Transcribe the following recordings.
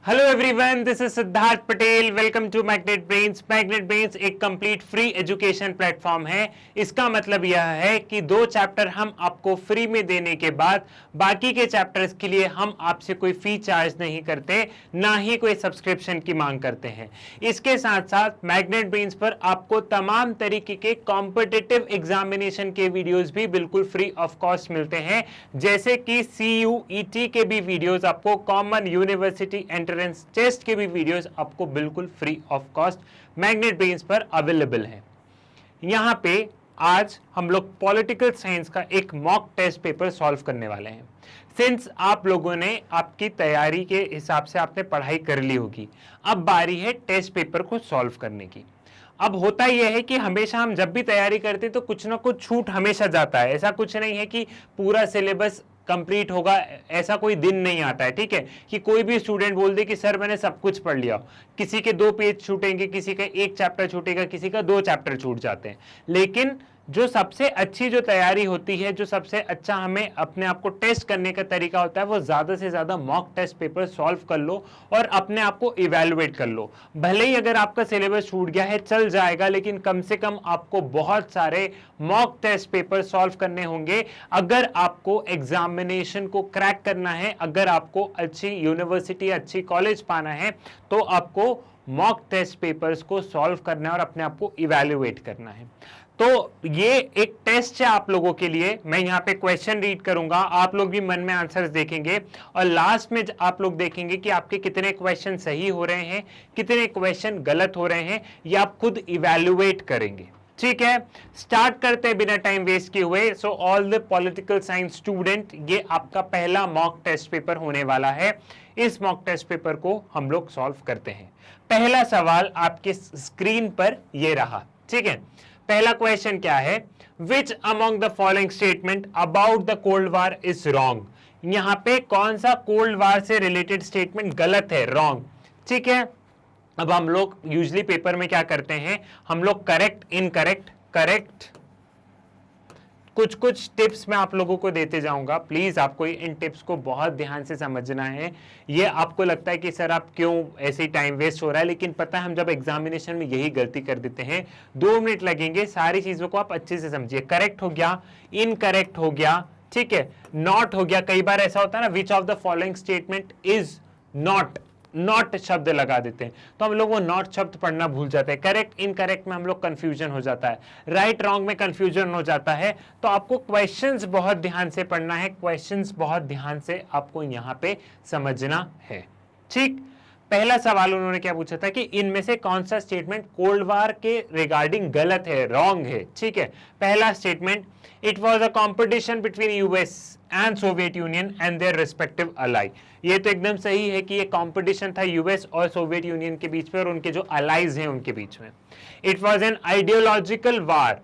Hello everyone, this is Siddharth Patel. Welcome to Magnet Brains. Magnet Brains एक complete free education platform है। इसका मतलब यह है कि 2 चैप्टर हम आपको फ्री में देने के बाद बाकी के चैप्टर्स के लिए हम आपसे कोई फी चार्ज नहीं करते, ना ही कोई सब्सक्रिप्शन की मांग करते हैं। इसके साथ साथ मैग्नेट ब्रेन्स पर आपको तमाम तरीके के कॉम्पिटिटिव एग्जामिनेशन के वीडियोस भी बिल्कुल फ्री ऑफ कॉस्ट मिलते हैं, जैसे कि CUET के भी वीडियोस आपको, कॉमन यूनिवर्सिटी एंट्रेंस टेस्ट के भी वीडियोस आपको बिल्कुल free of cost magnet brains पर अवेलेबल है। यहां पे आज हम लोग पॉलिटिकल साइंस का एक मॉक टेस्ट पेपर सॉल्व करने वाले हैं। सिंस आप लोगों ने आपकी तैयारी के हिसाब से आपने पढ़ाई कर ली होगी, अब बारी है टेस्ट पेपर को सॉल्व करने की। अब होता यह है कि हमेशा हम जब भी तैयारी करते हैं तो कुछ ना कुछ छूट हमेशा जाता है। ऐसा कुछ नहीं है कि पूरा सिलेबस कंप्लीट होगा, ऐसा कोई दिन नहीं आता है। ठीक है, कि कोई भी स्टूडेंट बोल दे कि सर मैंने सब कुछ पढ़ लिया। किसी के 2 पेज छूटेंगे, किसी का 1 चैप्टर छूटेगा, किसी का 2 चैप्टर छूट जाते हैं। लेकिन जो सबसे अच्छी जो तैयारी होती है, जो सबसे अच्छा हमें अपने आप को टेस्ट करने का तरीका होता है, वो ज्यादा से ज्यादा मॉक टेस्ट पेपर सॉल्व कर लो और अपने आप को इवैल्यूएट कर लो। भले ही अगर आपका सिलेबस छूट गया है चल जाएगा, लेकिन कम से कम आपको बहुत सारे मॉक टेस्ट पेपर सॉल्व करने होंगे अगर आपको एग्जामिनेशन को क्रैक करना है। अगर आपको अच्छी यूनिवर्सिटी, अच्छी कॉलेज पाना है, तो आपको मॉक टेस्ट पेपर्स को सॉल्व करना है और अपने आप को इवैल्यूएट करना है। तो ये एक टेस्ट है आप लोगों के लिए। मैं यहाँ पे क्वेश्चन रीड करूंगा, आप लोग भी मन में आंसर्स देखेंगे और लास्ट में आप लोग देखेंगे कि आपके कितने क्वेश्चन सही हो रहे हैं, कितने क्वेश्चन गलत हो रहे हैं, ये आप खुद इवैल्यूएट करेंगे। ठीक है, स्टार्ट करते हैं बिना टाइम वेस्ट किए हुए। So all the political science student, ये आपका पहला मॉक टेस्ट पेपर होने वाला है। इस मॉक टेस्ट पेपर को हम लोग सॉल्व करते हैं। पहला सवाल आपके स्क्रीन पर ये रहा। ठीक है, पहला क्वेश्चन क्या है? Which among the following statement about the cold war is wrong. यहां पे कौन सा कोल्ड वार से रिलेटेड स्टेटमेंट गलत है, रॉन्ग। ठीक है, अब हम लोग यूजुअली पेपर में क्या करते हैं, हम लोग करेक्ट, इनकरेक्ट, करेक्ट, कुछ टिप्स मैं आप लोगों को देते जाऊंगा। प्लीज आपको इन टिप्स को बहुत ध्यान से समझना है। ये आपको लगता है कि सर आप क्यों ऐसे टाइम वेस्ट हो रहा है, लेकिन पता है हम जब एग्जामिनेशन में यही गलती कर देते हैं। 2 मिनट लगेंगे, सारी चीजों को आप अच्छे से समझिए। करेक्ट हो गया, इनकरेक्ट हो गया, ठीक है, नॉट हो गया। कई बार ऐसा होता है ना, विच of the following statement is not शब्द लगा देते हैं, तो हम लोग वो नॉट शब्द पढ़ना भूल जाते हैं। करेक्ट, इनकरेक्ट में हम लोग कंफ्यूजन हो जाता है, राइट रॉन्ग में कंफ्यूजन हो जाता है। तो आपको क्वेश्चंस बहुत ध्यान से पढ़ना है, क्वेश्चंस बहुत ध्यान से आपको यहां पे समझना है। ठीक, पहला सवाल उन्होंने क्या पूछा था कि इनमें से कौन सा स्टेटमेंट कोल्ड वार के रिगार्डिंग गलत है, रॉन्ग है। ठीक है, पहला statement, it was a competition between US and Soviet Union and their respective ally. ये तो एकदम सही है कि ये कंपटीशन था यूएस और सोवियत यूनियन के बीच में और उनके जो अलाइज हैं उनके बीच में। It was an ideological war,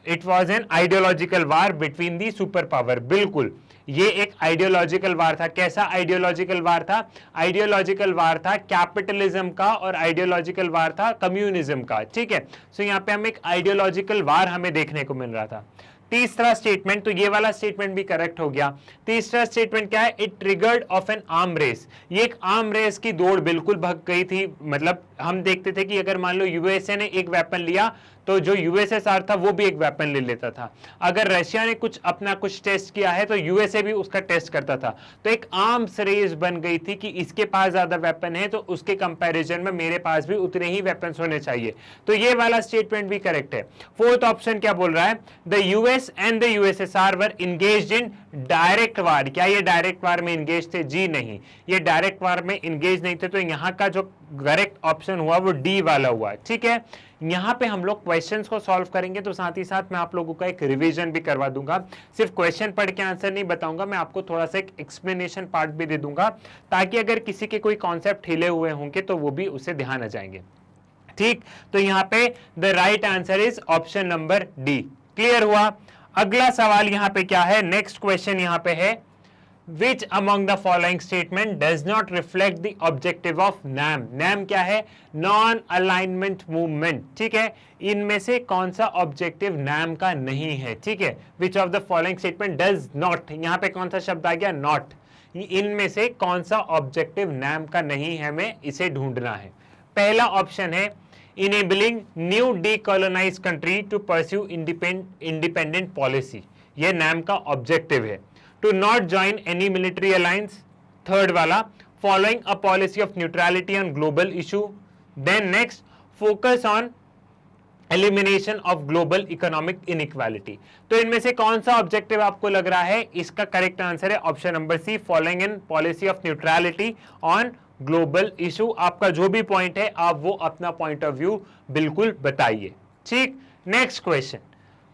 it was an ideological war between the super power. बिल्कुल, ये एक आइडियोलॉजिकल वार था। कैसा आइडियोलॉजिकल वार था? आइडियोलॉजिकल वार था कैपिटलिज्म का और आइडियोलॉजिकल वार था कम्युनिज्म का। ठीक है, सो यहाँ पे हम एक आइडियोलॉजिकल वार हमें देखने को मिल रहा था। तीसरा स्टेटमेंट, तो ये वाला स्टेटमेंट भी करेक्ट हो गया। तीसरा स्टेटमेंट क्या है? It triggered off an arm race. ये एक आर्म रेस की दौड़ बिल्कुल भग गई थी। मतलब हम देखते थे कि अगर मान लो यूएसए ने एक वेपन लिया तो जो यूएसएसआर था वो भी एक वेपन ले लेता था। अगर रशिया ने कुछ अपना कुछ टेस्ट किया है तो यूएसए भी उसका टेस्ट करता था। तो एक आर्म्स रेस बन गई थी कि इसके पास ज्यादा वेपन है तो उसके कंपैरिजन में मेरे पास भी उतने ही वेपन्स होने चाहिए। तो ये वाला स्टेटमेंट भी करेक्ट है। फोर्थ ऑप्शन क्या बोल रहा है? The US and the USSR were engaged in direct war. क्या ये डायरेक्ट वार में इंगेज थे? जी नहीं, ये डायरेक्ट वार में इंगेज नहीं थे। तो यहाँ का जो करेक्ट ऑप्शन हुआ वो डी वाला हुआ। ठीक है, यहां पे हम लोग क्वेश्चंस को सॉल्व करेंगे तो साथ ही साथ मैं आप लोगों का एक रिवीजन भी करवा दूंगा। सिर्फ क्वेश्चन पढ़ के आंसर नहीं बताऊंगा, मैं आपको थोड़ा सा एक एक्सप्लेनेशन पार्ट भी दे दूंगा, ताकि अगर किसी के कोई कॉन्सेप्ट हिले हुए होंगे तो वो भी उसे ध्यान आ जाएंगे। ठीक, तो यहाँ पे the right answer is option number D. Clear हुआ? अगला सवाल यहाँ पे क्या है? नेक्स्ट क्वेश्चन यहाँ पे है, Which among the following statement does not reflect the objective of NAM? NAM क्या है? Non alignment movement. ठीक है, इनमें से कौन सा ऑब्जेक्टिव NAM का नहीं है? ठीक है, which of the following statement does not, यहां पे कौन सा शब्द आ गया? नॉट। इनमें से कौन सा ऑब्जेक्टिव नैम का नहीं है, हमें इसे ढूंढना है। पहला ऑप्शन है enabling new decolonise country to pursue independent policy, ये नैम का ऑब्जेक्टिव है। To not join any military alliance, third वाला following a policy of neutrality on global issue, then next focus on elimination of global economic inequality. तो इनमें से कौन सा objective आपको लग रहा है? इसका करेक्ट आंसर है option number C, following in policy of neutrality on global issue. आपका जो भी पॉइंट है आप वो अपना पॉइंट ऑफ व्यू बिल्कुल बताइए। ठीक, next question,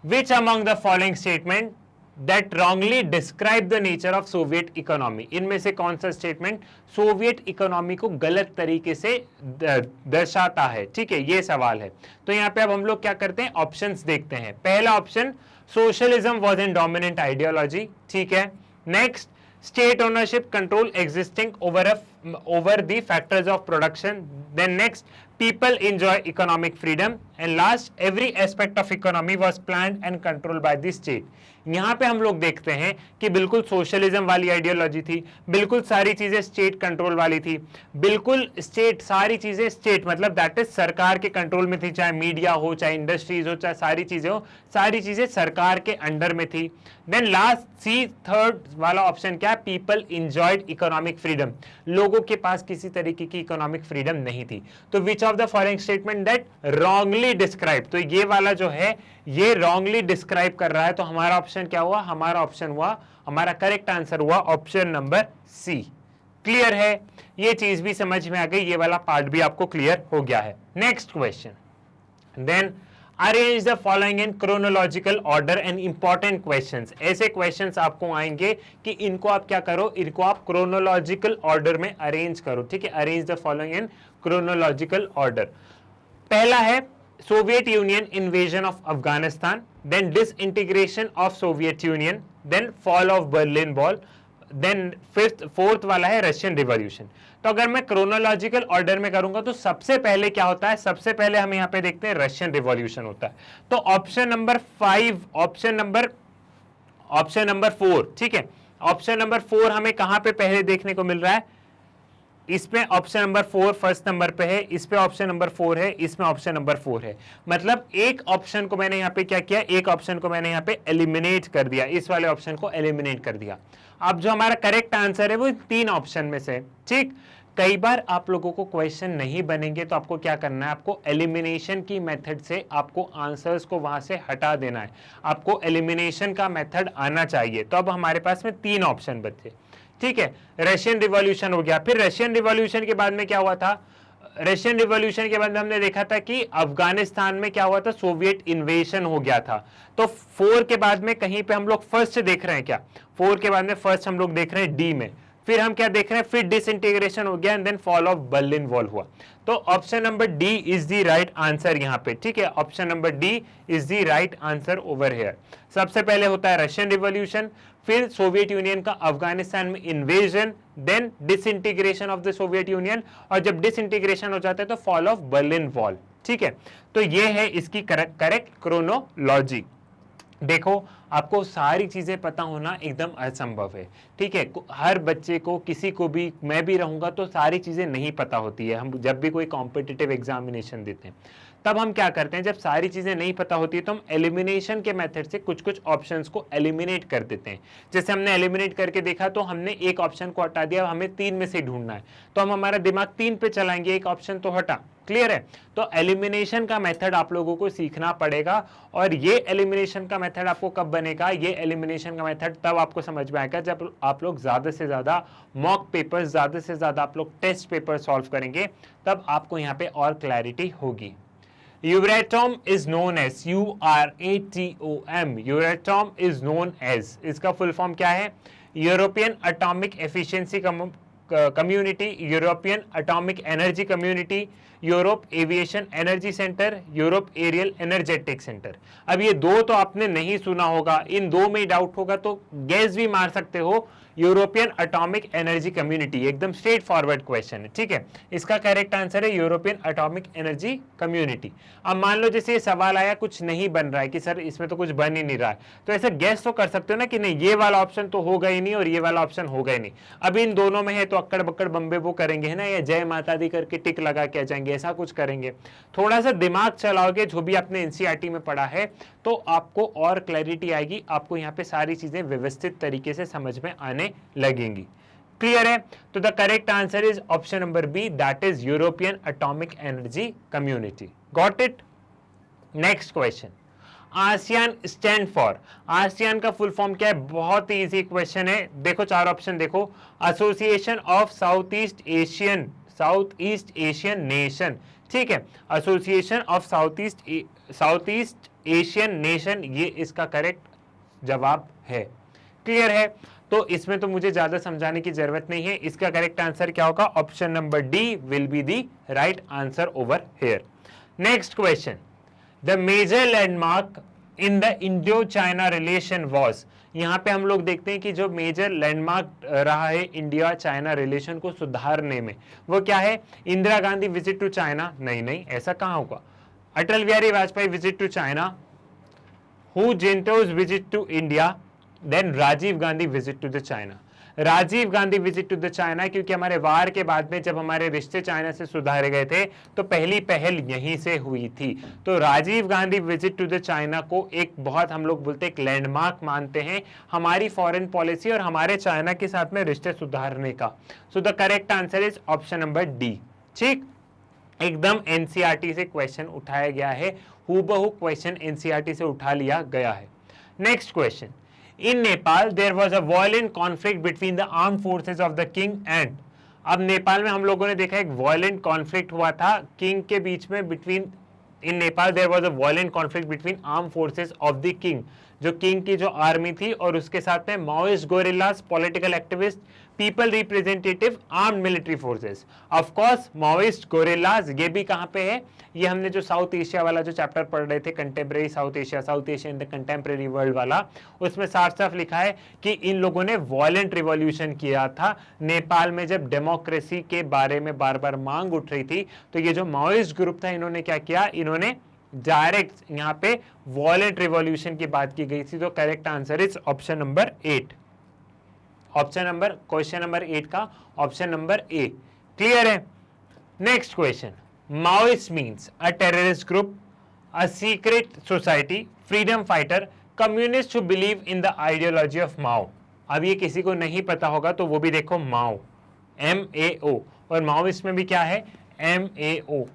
which among the following statement that wrongly describe the nature of Soviet economy, इनमें से कौन सा स्टेटमेंट सोवियत इकोनॉमी को गलत तरीके से दर्शाता है? ठीक है, ये सवाल है। तो यहाँ पे अब हम लोग क्या करते हैं, ऑप्शंस देखते हैं। पहला option, socialism was an dominant ideology, ठीक है। Next, state ownership control existing over the factors of production, then next, people enjoy economic freedom, and last, every aspect of economy was planned and controlled by the state। यहां पे हम लोग देखते हैं कि बिल्कुल सोशलिज्म वाली आइडियोलॉजी थी, बिल्कुल सारी चीजें स्टेट कंट्रोल वाली थी, बिल्कुल स्टेट, सारी चीजें स्टेट मतलब दैट इज सरकार के कंट्रोल में थी, चाहे मीडिया हो, चाहे इंडस्ट्रीज हो, चाहे सारी चीजें हो, सारी चीजें सरकार के अंडर में थी। देन लास्ट सी, थर्ड वाला ऑप्शन क्या है, पीपल इंजॉयड इकोनॉमिक फ्रीडम, लोगों के पास किसी तरीके की इकोनॉमिक फ्रीडम नहीं थी। तो विच of the following statement that wrongly describe, तो ये वाला जो है ये रॉन्गली डिस्क्राइब कर रहा है। तो हमारा ऑप्शन क्या हुआ, हमारा ऑप्शन हुआ, हमारा करेक्ट आंसर हुआ ऑप्शन नंबर सी। क्लियर है, ये चीज भी समझ में आ गई, ये वाला पार्ट भी आपको क्लियर हो गया है। Next question, then arrange the following in chronological order and important questions. ऐसे क्वेश्चंस आपको आएंगे कि इनको आप क्या करो, इनको आप क्रोनोलॉजिकल ऑर्डर में अरेंज करो। ठीक है, arrange the following in chronological order. पहला है Soviet Union invasion of Afghanistan, then disintegration of Soviet Union, then fall of Berlin wall, then fourth वाला है रशियन रिवॉल्यूशन। तो अगर मैं क्रोनोलॉजिकल ऑर्डर में करूंगा तो सबसे पहले क्या होता है, सबसे पहले हम यहां पे देखते हैं रशियन रिवॉल्यूशन होता है। तो ऑप्शन नंबर 5, ऑप्शन नंबर 4, ठीक है, ऑप्शन नंबर 4 हमें कहां पे पहले देखने को मिल रहा है, इसमें ऑप्शन नंबर 4 फर्स्ट नंबर पे है, इस पे ऑप्शन नंबर 4 है, इसमें ऑप्शन नंबर 4 है। मतलब एक ऑप्शन को मैंने यहाँ पे क्या किया, एक ऑप्शन को मैंने यहाँ पे एलिमिनेट कर दिया, इस वाले ऑप्शन को एलिमिनेट कर दिया। अब जो हमारा करेक्ट आंसर है वो 3 ऑप्शन में से। ठीक, कई बार आप लोगों को क्वेश्चन नहीं बनेंगे तो आपको क्या करना है, आपको एलिमिनेशन की मेथड से आपको आंसर्स को वहां से हटा देना है, आपको एलिमिनेशन का मेथड आना चाहिए। तो अब हमारे पास में 3 ऑप्शन बचे। ठीक है, रशियन रिवॉल्यूशन हो गया, फिर रशियन रिवॉल्यूशन के बाद में क्या हुआ था, रशियन रिवॉल्यूशन के बाद में हमने देखा था कि अफगानिस्तान में क्या हुआ था, सोवियत इन्वेशन हो गया था। तो 4 के बाद में कहीं पे हम लोग फर्स्ट देख रहे हैं क्या, 4 के बाद में फर्स्ट हम लोग देख रहे हैं डी में, फिर हम क्या देख रहे हैं, फिर डिसइंटीग्रेशन हो गया and then fall of Berlin wall हुआ। तो option number D is the right answer यहां पे। ठीक है, option number D is the right answer over here. सबसे पहले होता है रशियन रिवॉल्यूशन, फिर सोवियत यूनियन का अफगानिस्तान में invasion, then disintegration of the Soviet Union, और जब डिसइंटीग्रेशन हो जाता है तो फॉल ऑफ बर्लिन वॉल। ठीक है, तो ये है इसकी करेक्ट क्रोनोलॉजी। देखो, आपको सारी चीजें पता होना एकदम असंभव है। ठीक है, हर बच्चे को, किसी को भी, मैं भी रहूंगा तो सारी चीजें नहीं पता होती है। हम जब भी कोई कॉम्पिटिटिव एग्जामिनेशन देते हैं तब हम क्या करते हैं, जब सारी चीजें नहीं पता होती है तो हम एलिमिनेशन के मेथड से कुछ कुछ ऑप्शंस को एलिमिनेट कर देते हैं। जैसे हमने एलिमिनेट करके देखा तो हमने एक ऑप्शन को हटा दिया, हमें 3 में से ढूंढना है, तो हम हमारा दिमाग 3 पे चलाएंगे, एक ऑप्शन तो हटा। क्लियर है, तो एलिमिनेशन का मेथड आप लोगों को सीखना पड़ेगा। और ये एलिमिनेशन का मेथड आपको कब बनेगा, ये एलिमिनेशन का मेथड तब आपको समझ में आएगा जब आप लोग ज्यादा से ज्यादा मॉक पेपर, ज्यादा से ज्यादा आप लोग टेस्ट पेपर सॉल्व करेंगे, तब आपको यहाँ पे और क्लैरिटी होगी। Euratom is known as, URATOM, Euratom is known as, इसका फुल फॉर्म क्या है, European atomic efficiency community, European atomic energy community, Europe aviation energy centre, Europe aerial energetic centre. अब ये दो तो आपने नहीं सुना होगा, इन दो में ही डाउट होगा तो गैस भी मार सकते हो, यूरोपियन एटॉमिक एनर्जी कम्युनिटी। एकदम स्ट्रेट फॉरवर्ड क्वेश्चन है, ठीक है। इसका करेक्ट आंसर है यूरोपियन एटॉमिक एनर्जी कम्युनिटी। अब मान लो जैसे ये सवाल आया कुछ नहीं बन रहा है कि सर इसमें तो कुछ बन ही नहीं रहा है, तो ऐसा गैस तो कर सकते हो ना कि नहीं ये वाला ऑप्शन तो होगा ही नहीं और ये वाला ऑप्शन होगा ही नहीं। अब इन दोनों में है तो अक्कड़ बक्कड़ बम्बे वो करेंगे है ना, या जय माता दी करके टिक लगा के आ जाएंगे, ऐसा कुछ करेंगे। थोड़ा सा दिमाग चलाओगे जो भी आपने एनसीईआरटी में पढ़ा है तो आपको और क्लैरिटी आएगी, आपको यहाँ पे सारी चीजें व्यवस्थित तरीके से समझ में आने लगेंगी। क्लियर है? तो the correct answer is option number B, that is European atomic energy community. Got it? Next question, ASEAN stand for, ASEAN का फुल फॉर्म क्या है? बहुत ही इजी क्वेश्चन है, देखो चार ऑप्शन देखो, association of south east Asian nation, ठीक है, association of south east Asian nation, ये इसका करेक्ट जवाब है। क्लियर है? तो इसमें तो मुझे ज्यादा समझाने की जरूरत नहीं है, इसका करेक्ट आंसर क्या होगा? Option number D will be the right answer over here. Next question, the major landmark in the Indo China relation was, यहां पे हम लोग देखते हैं कि जो मेजर लैंडमार्क रहा है इंडिया चाइना रिलेशन को सुधारने में, वो क्या है? Indira Gandhi visit to China? नहीं, ऐसा कहां होगा। Atal Bihari Vajpayee visit to China, Hu Jintao's visit to India, then Rajiv Gandhi visit to the China. Rajiv Gandhi visit to the China, क्योंकि हमारे वार के बाद में जब हमारे रिश्ते चाइना से सुधारे गए थे तो पहली पहल यहीं से हुई थी। तो Rajiv Gandhi visit to the China को एक बहुत हम लोग बोलते हैं एक लैंडमार्क मानते हैं हमारी फॉरेन पॉलिसी और हमारे चाइना के साथ में रिश्ते सुधारने का। सो the correct answer is option number D. ठीक, एकदम एनसीईआरटी से क्वेश्चन उठाया गया है, हूबहू क्वेश्चन एनसीईआरटी से उठा लिया गया है। Next question, in Nepal there was a violent conflict between the armed forces of the king and, अब नेपाल में हम लोगों ने देखा एक violent conflict हुआ था किंग के बीच में, between in Nepal there was a violent conflict between armed forces of the king, जो किंग की जो आर्मी थी और उसके साथ में Maoist gorillas, political activist, people representative, armed military forces. Of course Maoist gorillas, ये भी कहां पे है? ये हमने जो साउथ एशिया वाला जो चैप्टर पढ़ रहे थे, contemporary south Asia in the contemporary world वाला, उसमें साफ साफ लिखा है कि इन लोगों ने वॉयलेंट रिवॉल्यूशन किया था नेपाल में जब डेमोक्रेसी के बारे में बार बार मांग उठ रही थी। तो ये जो माओइस्ट ग्रुप था इन्होंने क्या किया? इन्होंने डायरेक्ट यहाँ पे वॉयलेंट रिवॉल्यूशन की बात की गई थी। तो correct answer is option number 8, option number, question number 8 का ऑप्शन नंबर ए। क्लियर है? Next question, Maoist means a terrorist group, a secret society, freedom fighter, communist who believe in the ideology of Mao. अब ये किसी को नहीं पता होगा तो वो भी देखो माओ, MAO, और माओइस्ट में भी क्या है? MAO।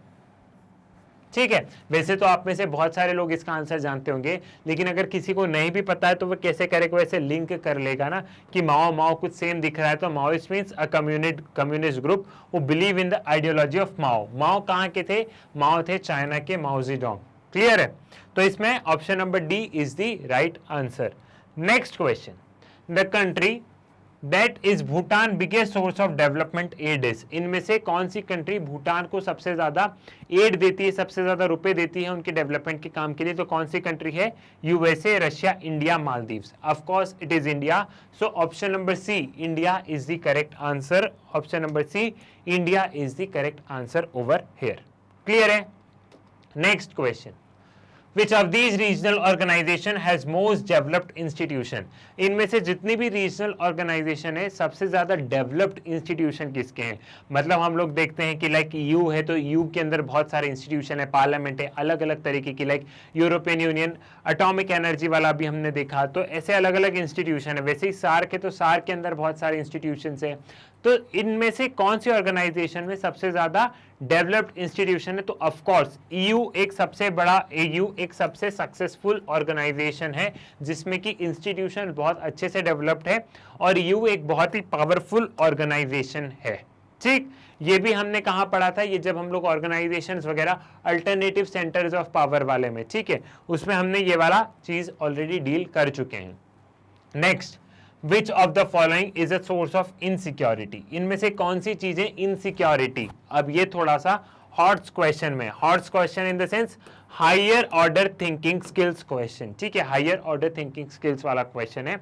ठीक है, वैसे तो आप में से बहुत सारे लोग इसका आंसर जानते होंगे, लेकिन अगर किसी को नहीं भी पता है तो वो कैसे करेगा? वैसे लिंक कर लेगा ना कि माओ कुछ सेम दिख रहा है। तो Maoist means a communist group who believe in the ideology of Mao. Mao कहाँ के थे? माओ थे चाइना के माओ जेडोंग। क्लियर है? तो इसमें option number D is the right answer. Next question, the country that is Bhutan biggest source of development aid is, इनमें से कौन सी कंट्री भूटान को सबसे ज्यादा एड देती है, सबसे ज्यादा रुपए देती है उनके डेवलपमेंट के काम के लिए? तो कौन सी कंट्री है? USA, Russia, India, Maldives. Of course it is India. So option number C, India is the correct answer. Option number C, India is the correct answer over here. Clear है? Next question, Which of these regional organization has most developed institution? इनमें से जितनी भी regional organisation है सबसे ज्यादा developed institution किसके हैं? मतलब हम लोग देखते हैं कि लाइक यू है तो यू के अंदर बहुत सारे इंस्टीट्यूशन है, पार्लियामेंट है, अलग अलग तरीके की, like European union, atomic energy वाला भी हमने देखा, तो ऐसे अलग अलग इंस्टीट्यूशन है। वैसे ही सार्क है तो सार्क के अंदर बहुत सारे इंस्टीट्यूशन है। तो इनमें से कौन सी ऑर्गेनाइजेशन में सबसे ज्यादा डेवलप्ड इंस्टीट्यूशन है? तो ऑफ कोर्स EU एक सबसे बड़ा, EU एक सबसे सक्सेसफुल ऑर्गेनाइजेशन है जिसमें कि इंस्टीट्यूशन बहुत अच्छे से डेवलप्ड है, और EU एक बहुत ही पावरफुल ऑर्गेनाइजेशन है। ठीक, ये भी हमने कहाँ पढ़ा था? ये जब हम लोग ऑर्गेनाइजेशंस वगैरह अल्टरनेटिव सेंटर्स ऑफ पावर वाले में, ठीक है, उसमें हमने ये वाला चीज ऑलरेडी डील कर चुके हैं। Next, Which of the following is a source of insecurity? इनमें से कौन सी चीजें इनसिक्योरिटी? अब ये थोड़ा सा हॉट्स क्वेश्चन में, HOTS question in the sense higher order thinking skills question, ठीक है, हायर ऑर्डर थिंकिंग स्किल्स वाला क्वेश्चन है।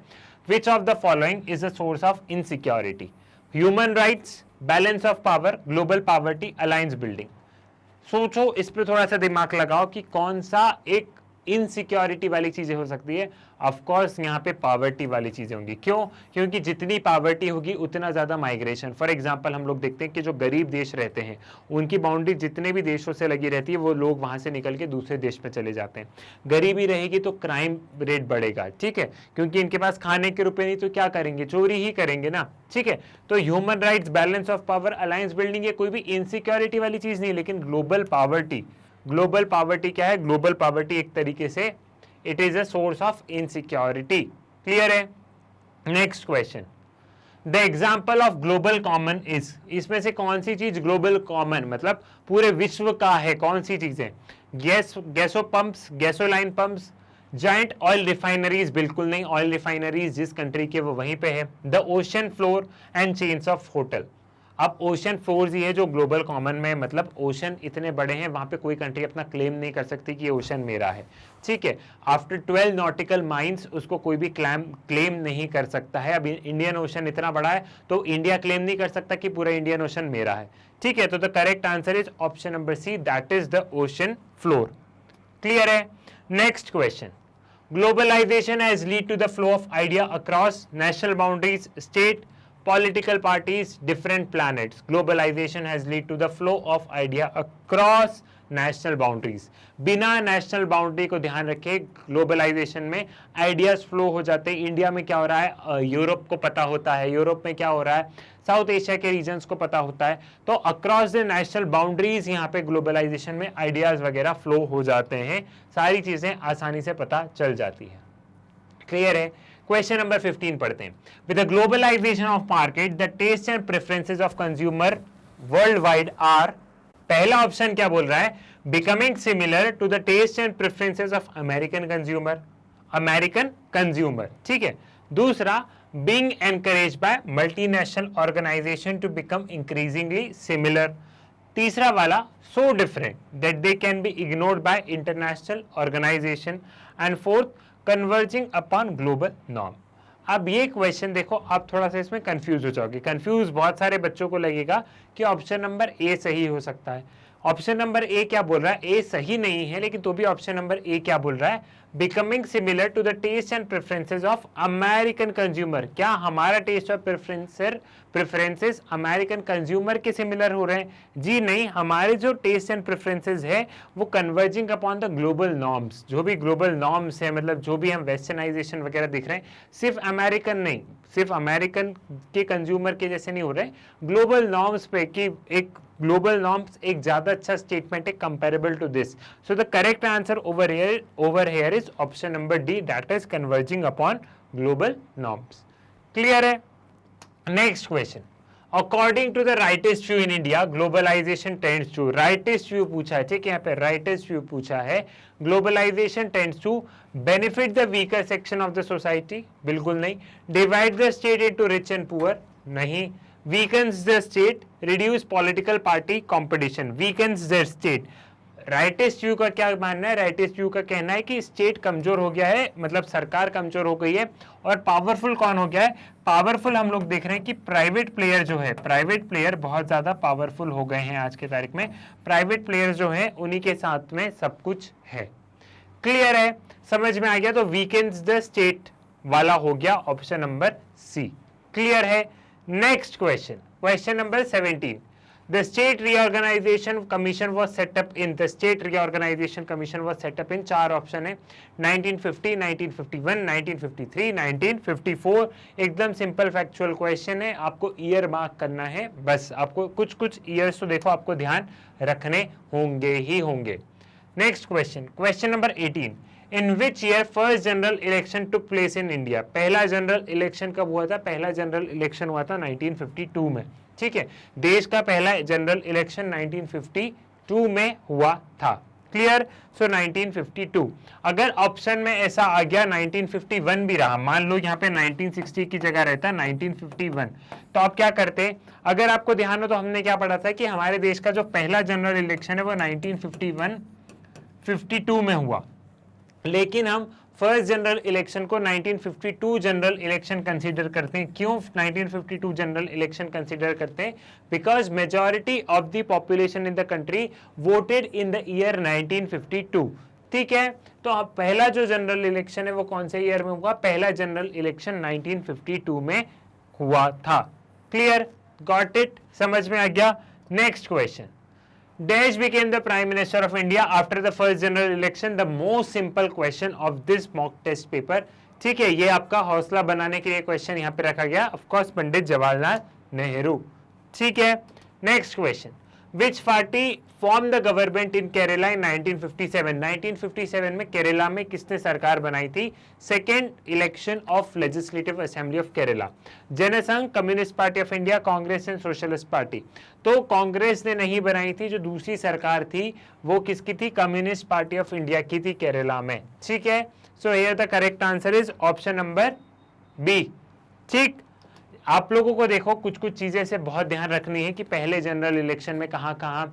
Which of the following is the source of insecurity? Human rights, balance of power, global poverty, alliance building. सोचो, इस पे थोड़ा सा दिमाग लगाओ कि कौन सा एक इनसिक्योरिटी वाली चीजें हो सकती है। ऑफ कोर्स यहाँ पे पावर्टी वाली चीजें होंगी। क्यों? क्योंकि जितनी पावर्टी होगी उतना ज्यादा माइग्रेशन। फॉर एग्जांपल हम लोग देखते हैं कि जो गरीब देश रहते हैं उनकी बाउंड्री जितने भी देशों से लगी रहती है वो लोग वहां से निकल के दूसरे देश में चले जाते हैं। गरीबी रहेगी तो क्राइम रेट बढ़ेगा, ठीक है, क्योंकि इनके पास खाने के रुपए नहीं तो क्या करेंगे, चोरी ही करेंगे ना, ठीक है। तो human rights, balance of power, alliance building, ये कोई भी इनसिक्योरिटी वाली चीज नहीं, लेकिन ग्लोबल पॉवर्टी, ग्लोबल पॉवर्टी क्या है? ग्लोबल पॉवर्टी एक तरीके से it is a source of insecurity. Clear है? Next question, the example of global common is, इसमें से कौन सी चीज ग्लोबल कॉमन मतलब पूरे विश्व का है, कौन सी चीज है? गैसो pumps, gasoline pumps, giant oil refineries, बिल्कुल नहीं, ऑयल रिफाइनरीज जिस कंट्री के वो वहीं पे है। The ocean floor and chains of hotel. अब ओशन फ्लोर्स ही है जो ग्लोबल कॉमन में, मतलब ओशन इतने बड़े हैं वहां पे कोई कंट्री अपना क्लेम नहीं कर सकती कि ये ओशन मेरा है, ठीक है। आफ्टर 12 नॉटिकल माइल्स उसको कोई भी क्लेम नहीं कर सकता है। अब इंडियन ओशन इतना बड़ा है तो इंडिया क्लेम नहीं कर सकता कि पूरा इंडियन ओशन मेरा है, ठीक है। तो the correct answer is option number C, that is the ocean floor. Clear है? Next question, globalisation has lead to the flow of idea across national boundaries, state, political parties, different planets. Globalization has led to the flow of idea across national boundaries. बिना national boundary को ध्यान रखे globalisation में ideas flow हो जाते हैं। India में क्या हो रहा है, यूरोप को पता होता है, यूरोप में क्या हो रहा है, साउथ एशिया के रीजन्स को पता होता है। तो अक्रॉस द नेशनल बाउंड्रीज यहाँ पे ग्लोबलाइजेशन में आइडियाज वगैरह फ्लो हो जाते हैं, सारी चीजें आसानी से पता चल जाती है। क्लियर है? क्वेश्चन नंबर 15 पढ़ते हैं। With the globalization of market the taste and preferences of consumer worldwide are, पहला ऑप्शन क्या बोल रहा है? Becoming similar to the taste and preferences of American consumer, American consumer, ठीक है। दूसरा, being encouraged by multinational organization to become increasingly similar. तीसरा वाला, so different that they can be ignored by international organization. And fourth, converging upon global norm. अब ये question देखो, आप थोड़ा सा इसमें कंफ्यूज हो जाओगे। कंफ्यूज बहुत सारे बच्चों को लगेगा कि ऑप्शन नंबर ए सही हो सकता है। ऑप्शन नंबर ए क्या बोल रहा है? ए सही नहीं है, लेकिन तो भी ऑप्शन नंबर ए क्या बोल रहा है? Becoming similar to the taste and preferences of American consumer. क्या हमारा टेस्ट और प्रेफरेंसेस अमेरिकन कंज्यूमर के सिमिलर हो रहे हैं? जी नहीं, हमारे जो टेस्ट एंड प्रेफरेंसेस है वो converging upon the global norms. जो भी ग्लोबल नॉर्म्स है, मतलब जो भी हम वेस्टर्नाइजेशन वगैरह दिख रहे हैं, सिर्फ अमेरिकन नहीं, सिर्फ अमेरिकन के कंज्यूमर के जैसे नहीं हो रहे, ग्लोबल नॉर्म्स पे कि एक ग्लोबल नॉर्म्स एक ज्यादा अच्छा स्टेटमेंट है comparable to this. So the correct answer over here is option number D, that is converging upon global norms. Clear है? Next question, according to the rightest view in India globalisation tends to, rightest view पूछा है, ठीक है, यहाँ पे rightest view पूछा है। Globalisation tends to benefit the weaker section of the society, बिल्कुल नहीं। Divide the state into rich and poor, नहीं। Weakens the state, reduce political party competition, weakens the state. Rightest view का क्या मानना है? Rightest view का कहना है कि स्टेट कमजोर हो गया है, मतलब सरकार कमजोर हो गई है, और पावरफुल कौन हो गया है? पावरफुल हम लोग देख रहे हैं कि प्राइवेट प्लेयर जो है, प्राइवेट प्लेयर बहुत ज्यादा पावरफुल हो गए हैं आज के तारीख में। प्राइवेट प्लेयर जो है उन्हीं के साथ में सब कुछ है। क्लियर है? समझ में आ गया? तो वीकेंड्स द स्टेट वाला हो गया ऑप्शन नंबर सी। क्लियर है? Next question, question number 17, the state reorganization commission was set up in, the state reorganization commission was set up in, चार ऑप्शन है, 1950, 1951, 1953, 1954। एकदम सिंपल फैक्चुअल क्वेश्चन है, आपको ईयर मार्क करना है बस। आपको कुछ कुछ ईयर्स तो देखो आपको ध्यान रखने होंगे ही होंगे। Next question, question number 18, in which year first general election took place in India. पहला जनरल इलेक्शन कब हुआ था? पहला जनरल इलेक्शन हुआ था 1952 में, ठीक है। देश का पहला जनरल इलेक्शन 1952 में हुआ था। क्लियर। सो 1952। अगर ऑप्शन में ऐसा आ गया 1951 भी रहा, मान लो यहाँ पे 1960 की जगह रहता 1951, तो आप क्या करते? अगर आपको ध्यान हो तो हमने क्या पढ़ा था कि हमारे देश का जो पहला जनरल इलेक्शन है वो 1951-52 में हुआ, लेकिन हम फर्स्ट जनरल इलेक्शन को 1952 जनरल इलेक्शन कंसीडर करते हैं। क्यों 1952 जनरल इलेक्शन कंसीडर करते हैं? Because majority of the population in the country voted in the year 1952। ठीक है, तो अब पहला जो जनरल इलेक्शन है वो कौन से ईयर में हुआ? पहला जनरल इलेक्शन 1952 में हुआ था। क्लियर, गॉट इट, समझ में आ गया। Next question, Dash became the Prime Minister of India after the first general election? The most simple question of this mock test paper. ठीक है, ये आपका हौसला बनाने के लिए क्वेश्चन यहाँ पे रखा गया, ऑफ कोर्स पंडित जवाहरलाल नेहरू। ठीक है, next question, Which party formed the government in Kerala in 1957? 1957 में केरला में किसने सरकार बनाई थी? Second election of legislative assembly of Kerala. Jansangh, Communist Party of India, Congress and socialist party. तो कांग्रेस ने नहीं बनाई थी, जो दूसरी सरकार थी वो किसकी थी? कम्युनिस्ट पार्टी ऑफ इंडिया की थी केरला में। ठीक है, so here the correct answer is option number B. ठीक, आप लोगों को देखो कुछ कुछ चीजें से बहुत ध्यान रखनी है कि पहले जनरल इलेक्शन में कहां कहां,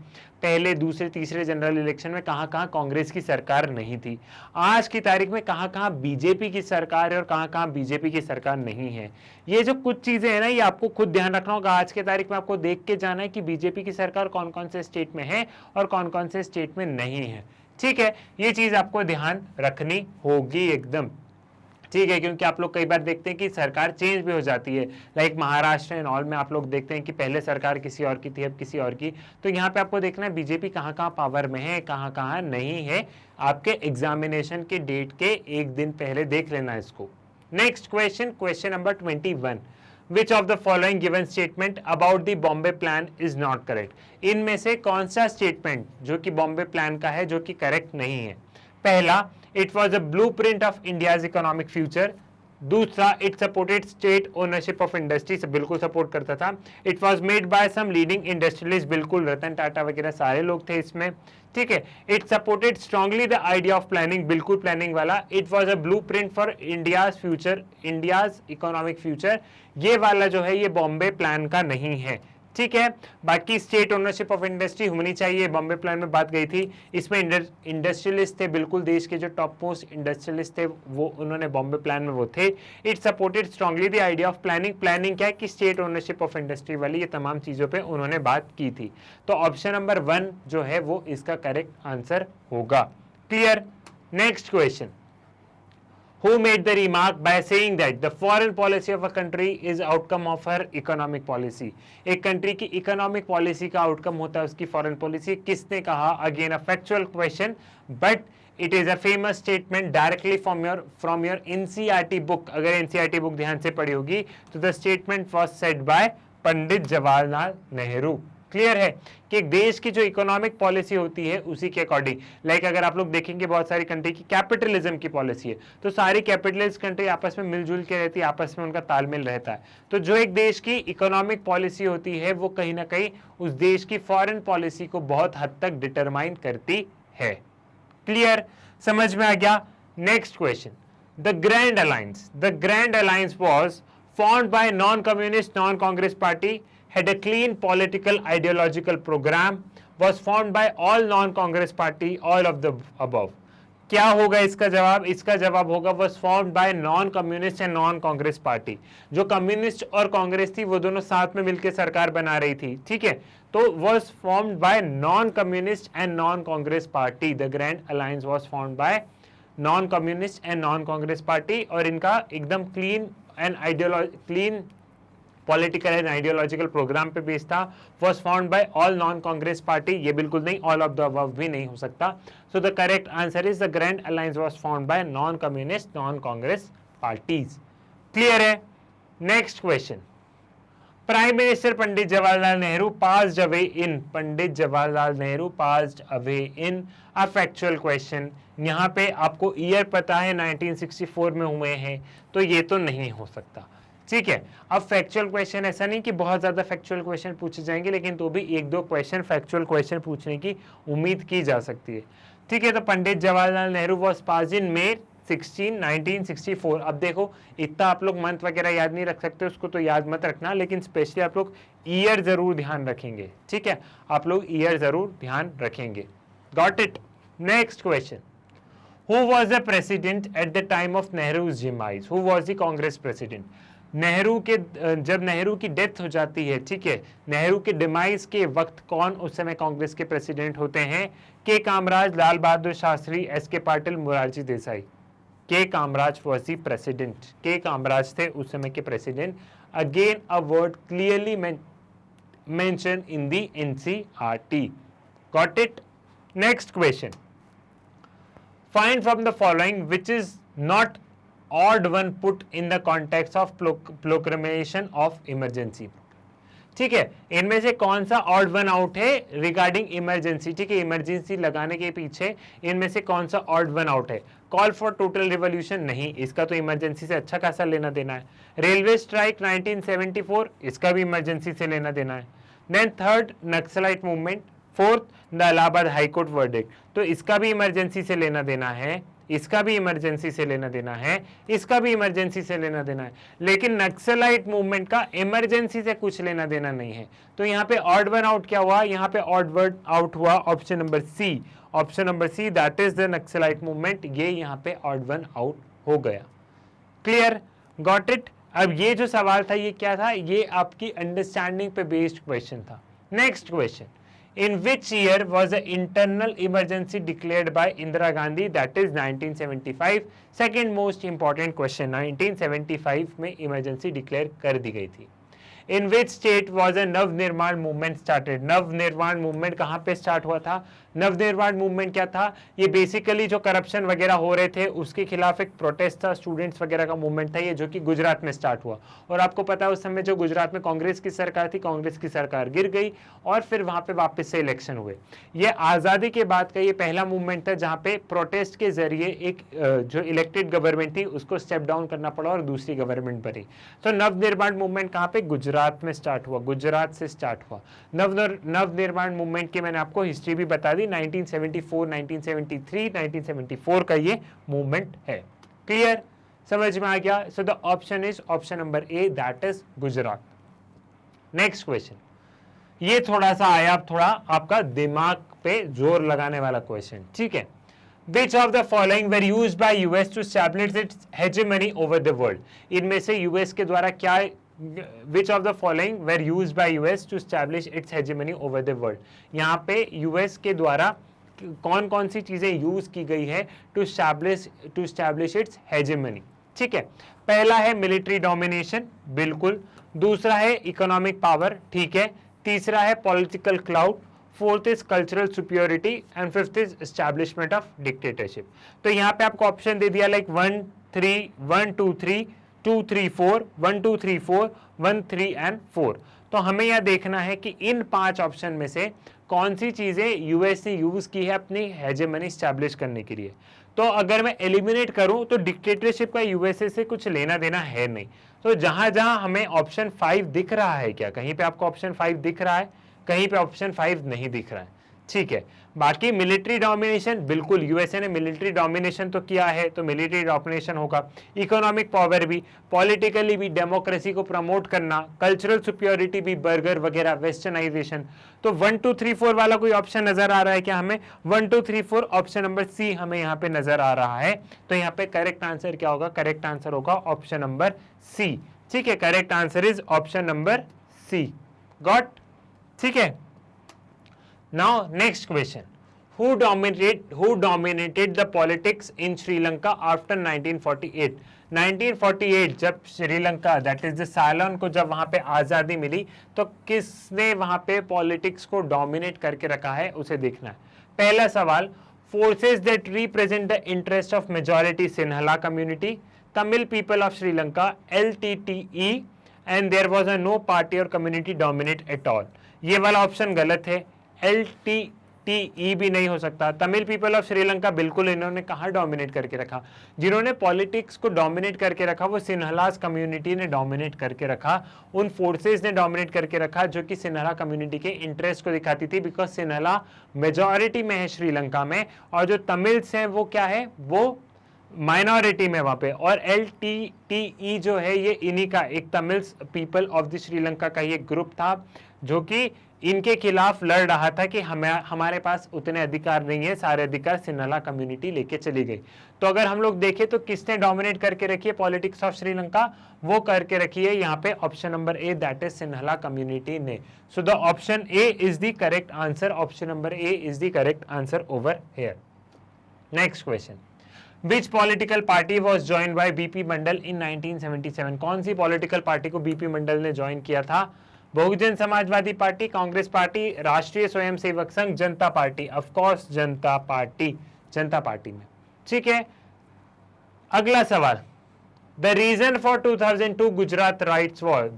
पहले दूसरे तीसरे जनरल इलेक्शन में कहां कहां कांग्रेस की सरकार नहीं थी, आज की तारीख में कहां कहां बीजेपी की सरकार है और कहां कहां बीजेपी की सरकार नहीं है। ये जो कुछ चीजें हैं ना, ये आपको खुद ध्यान रखना होगा। आज के तारीख में आपको देख के जाना है कि बीजेपी की सरकार कौन कौन से स्टेट में है और कौन कौन से स्टेट में नहीं है। ठीक है, ये चीज आपको ध्यान रखनी होगी एकदम। ठीक है, क्योंकि आप लोग कई बार देखते हैं कि सरकार चेंज भी हो जाती है, लाइक महाराष्ट्र एंड ऑल में आप लोग देखते हैं कि पहले सरकार किसी और की थी, अब किसी और की। तो यहाँ पे आपको देखना है बीजेपी कहाँ कहाँ पावर में है, कहाँ कहाँ नहीं है। आपके एग्जामिनेशन के डेट के एक दिन पहले देख लेना इसको। Next question, question number 21, Which of the following given statement about the Bombay plan is not correct? इनमें से कौन सा स्टेटमेंट जो कि बॉम्बे प्लान का है जो कि करेक्ट नहीं है? पहला, it was a blueprint of India's economic future. दूसरा, it supported state ownership of industry, से बिल्कुल सपोर्ट करता था। It was made by some leading industrialist, बिल्कुल रतन टाटा वगैरह सारे लोग थे इसमें। ठीक है, it supported strongly the idea of planning, बिल्कुल प्लानिंग वाला। It was a blue print for India's future, India's economic future, ये वाला जो है ये बॉम्बे प्लान का नहीं है। ठीक है, बाकी स्टेट ओनरशिप ऑफ इंडस्ट्री होनी चाहिए, बॉम्बे प्लान में बात गई थी। इसमें इंडस्ट्रियलिस्ट थे, बिल्कुल देश के जो टॉप मोस्ट इंडस्ट्रियलिस्ट थे वो उन्होंने बॉम्बे प्लान में वो थे। It supported strongly the idea of planning, planning क्या है कि स्टेट ओनरशिप ऑफ इंडस्ट्री वाली, ये तमाम चीजों पे उन्होंने बात की थी। तो ऑप्शन नंबर 1 जो है वो इसका करेक्ट आंसर होगा। Clear, next question, who made the remark by saying that the foreign policy of a country is outcome of her economic policy? एक कंट्री की इकोनॉमिक पॉलिसी का आउटकम होता है उसकी फॉरेन पॉलिसी। किसने कहा? Again a factual question, but it is a famous statement directly from your NCERT book. अगर NCERT book ध्यान से पढ़ी होगी तो the statement was said bye Pandit Jawaharlal Nehru. Clear है कि एक देश की जो इकोनॉमिक पॉलिसी होती है उसी के अकॉर्डिंग, लाइक अगर आप लोग देखेंगे बहुत सारी कंट्री की कैपिटलिज्म की पॉलिसी है, तो सारी कैपिटलिस्ट कंट्री आपस में मिलजुल के रहती है, आपस में उनका तालमेल रहता है। तो जो एक देश की इकोनॉमिक पॉलिसी होती है वो कहीं ना कहीं उस देश की फॉरेन पॉलिसी को बहुत हद तक डिटरमाइन करती है। क्लियर, समझ में आ गया। Next question, the grand alliance was formed by non-communist, non-Congress party, had a clean political ideological program, was formed by all non-Congress party, all of the above. क्या होगा इसका जवाब? इसका जवाब होगा was formed by non-communist and non-Congress party। जो communist और कांग्रेस थी वो दोनों साथ में मिलकर सरकार बना रही थी। ठीक है, तो was formed by non-communist and non-Congress party। The Grand Alliance was formed by non-communist and non-Congress party और इनका एकदम clean political and ideological program पे बेस्ड था। Was found by all non Congress party, ये बिल्कुल नहीं, ऑल ऑफ द अबव भी नहीं हो सकता। So the correct answer is the grand alliance was found by non communist, non Congress parties. Clear है। Next question, prime minister Pandit Jawaharlal Nehru passed away in, Pandit Jawaharlal Nehru passed away in a factual question. यहाँ पे आपको year पता है 1964 में हुए हैं, तो ये तो नहीं हो सकता। ठीक है, अब फैक्चुअल क्वेश्चन ऐसा नहीं कि बहुत ज्यादा फैक्चुअल क्वेश्चन पूछे जाएंगे, लेकिन तो भी एक दो क्वेश्चन फैक्चुअल क्वेश्चन पूछने की उम्मीद की जा सकती है। ठीक है, तो पंडित जवाहरलाल नेहरू वॉज पास इन मे 1964। अब देखो इतना आप लोग मंथ वगैरह याद नहीं रख सकते, उसको तो याद मत रखना, लेकिन स्पेशली आप लोग ईयर जरूर ध्यान रखेंगे। ठीक है, आप लोग ईयर जरूर ध्यान रखेंगे। Got it. Next question, who was the president at the time of Nehru's demise? Who was the Congress president? Nehru के जब नेहरू की डेथ हो जाती है, ठीक है, नेहरू के डिमाइज के वक्त कौन उस समय कांग्रेस के प्रेसिडेंट होते हैं? के कामराज, लाल बहादुर शास्त्री, एस के पाटिल, मोरारजी देसाई। के कामराज वॉज द प्रेसिडेंट। के कामराज थे उस समय के president. Again a word clearly mention in the NCERT. Got it. Next question, find from the following which is not odd one put in the context of proclamation of emergency। ठीक है, इनमें से कौन सा ऑड वन आउट है regarding emergency? ठीक है, emergency लगाने के पीछे इनमें से कौन सा ऑड वन आउट है? कॉल फॉर टोटल रिवॉल्यूशन, नहीं, इसका तो इमरजेंसी से अच्छा खासा लेना देना है। रेलवे स्ट्राइक 1974, इसका भी इमरजेंसी से लेना देना है। Then third, Naxalite movement. Fourth, the Allahabad high court verdict, तो इसका भी इमरजेंसी से लेना देना है, इसका भी इमरजेंसी से लेना देना है, इसका भी इमरजेंसी से लेना देना है, लेकिन नक्सलाइट मूवमेंट का इमरजेंसी से कुछ लेना देना नहीं है। तो यहाँ पे ऑड वन आउट क्या हुआ? यहाँ पे ऑड वर्ड आउट हुआ option number C. Option number C, that is the Naxalite movement, ये यहाँ पे ऑड वन आउट हो गया। क्लियर? Got it. अब ये जो सवाल था ये क्या था? ये आपकी अंडरस्टैंडिंग पे बेस्ड क्वेश्चन था। Next question, in which year was the internal emergency declared by Indira Gandhi? That is 1975। second most important question, 1975 में emergency declare कर दी गई थी। In which state was a Navnirman movement started? Navnirman movement कहाँ पे start हुआ था? Navnirman movement क्या था? ये बेसिकली जो करप्शन वगैरह हो रहे थे उसके खिलाफ एक प्रोटेस्ट था, स्टूडेंट्स वगैरह का मूवमेंट था ये, जो कि गुजरात में स्टार्ट हुआ। और आपको पता है उस समय जो गुजरात में कांग्रेस की सरकार थी, कांग्रेस की सरकार गिर गई और फिर वहां पे वापस से इलेक्शन हुए। ये आज़ादी के बाद का ये पहला मूवमेंट था जहाँ पे प्रोटेस्ट के जरिए एक जो इलेक्टेड गवर्नमेंट थी उसको स्टेप डाउन करना पड़ा और दूसरी गवर्नमेंट बनी। तो नवनिर्माण मूवमेंट कहाँ पे? गुजरात में स्टार्ट हुआ, गुजरात से स्टार्ट हुआ। नवनिर्माण मूवमेंट की मैंने आपको हिस्ट्री भी बता दी, 1974, 1973, 1974 का ये मूवमेंट है। क्लियर? समझ में आ गया? सो the option is option number A, that is Gujarat. Next question, ये थोड़ा सा आया थोड़ा आपका दिमाग पे जोर लगाने वाला क्वेश्चन। ठीक है, Which of the following were used by US to establish its hegemony over the world? इनमें से यूएस के द्वारा क्या, which of the following were used by US to establish its hegemony over the world? यहाँ पे US के द्वारा कौन कौन सी चीजें यूज की गई है टू establish its hegemony? ठीक है, पहला है मिलिट्री डोमिनेशन, बिल्कुल। दूसरा है इकोनॉमिक पावर, ठीक है। तीसरा है political cloud, fourth is cultural superiority and fifth is establishment of dictatorship. तो यहाँ पे आपको ऑप्शन दे दिया लाइक 1 2 3 2 3 4 1 2 3 4 1 3 एंड 4। तो हमें यह देखना है कि इन 5 ऑप्शन में से कौन सी चीजें यूएस ने यूज की है अपनी हेजेमनी स्टैब्लिश करने के लिए। तो अगर मैं एलिमिनेट करूं तो डिक्टेटरशिप का यूएसए से कुछ लेना देना है नहीं। तो जहां जहां हमें ऑप्शन 5 दिख रहा है, क्या कहीं पे आपको ऑप्शन 5 दिख रहा है? कहीं पे ऑप्शन 5 नहीं दिख रहा है, ठीक है। बाकी मिलिट्री डोमिनेशन, बिल्कुल यूएसए ने मिलिट्री डोमिनेशन तो किया है, तो मिलिट्री डोमिनेशन होगा। इकोनॉमिक पावर भी, पॉलिटिकली भी डेमोक्रेसी को प्रमोट करना, कल्चरल सुपियोरिटी भी, बर्गर वगैरह, वेस्टर्नाइजेशन। तो 1 2 3 4 वाला कोई ऑप्शन नजर आ रहा है क्या हमें? 1 2 3 4 ऑप्शन नंबर सी हमें यहाँ पे नजर आ रहा है। तो यहाँ पे करेक्ट आंसर क्या होगा? करेक्ट आंसर होगा ऑप्शन नंबर सी, ठीक है। Correct answer is option number C. Got? ठीक है। Now next question, who dominated the politics in Sri Lanka after 1948? 1948 जब श्रीलंका दैट इज द साइलोन को जब वहां पे आजादी मिली तो किसने वहां पे पॉलिटिक्स को डोमिनेट करके रखा है उसे देखना है। पहला सवाल, forces that represent the interest of majority Sinhala community, Tamil people of Sri Lanka, LTTE, and there was no party और कम्युनिटी डोमिनेट एट ऑल। ये वाला ऑप्शन गलत है। LTTE LTE भी नहीं हो सकता। तमिल पीपल ऑफ श्रीलंका बिल्कुल इन्होंने कहाँ डोमिनेट करके रखा? जिन्होंने पॉलिटिक्स को डोमिनेट करके रखा वो सिन्हलास कम्युनिटी ने डोमिनेट करके रखा, उन फोर्सेस ने डोमिनेट करके रखा जो कि सिन्हला कम्युनिटी के इंटरेस्ट को दिखाती थी, बिकॉज सिन्हला मेजॉरिटी में है श्रीलंका में, और जो तमिल्स हैं वो क्या है, वो माइनॉरिटी में वहां पे। और LTTE जो है ये इन्हीं का, एक Tamil people of the Sri Lanka का ये ग्रुप था जो कि इनके खिलाफ लड़ रहा था कि हमारे पास उतने अधिकार नहीं है, सारे अधिकार सिन्हला कम्युनिटी लेके चली गई। तो अगर हम लोग देखें तो किसने डोमिनेट करके रखी है पॉलिटिक्स ऑफ श्रीलंका? वो करके रखी है यहाँ पे option number A, that is Sinhala community ने। So the option A is the correct answer, option number A is the correct answer over here. Next question, Which political party was joined by BP Mandal in 1977? कौन सी political party को BP Mandal ने join किया था? Bahujan Samajwadi party, Congress party, Rashtriya Swayamsevak Sangh, Janata party. Of course Janata party, Janata party में। ठीक है, अगला सवाल, the reason for 2002 Gujarat riots war,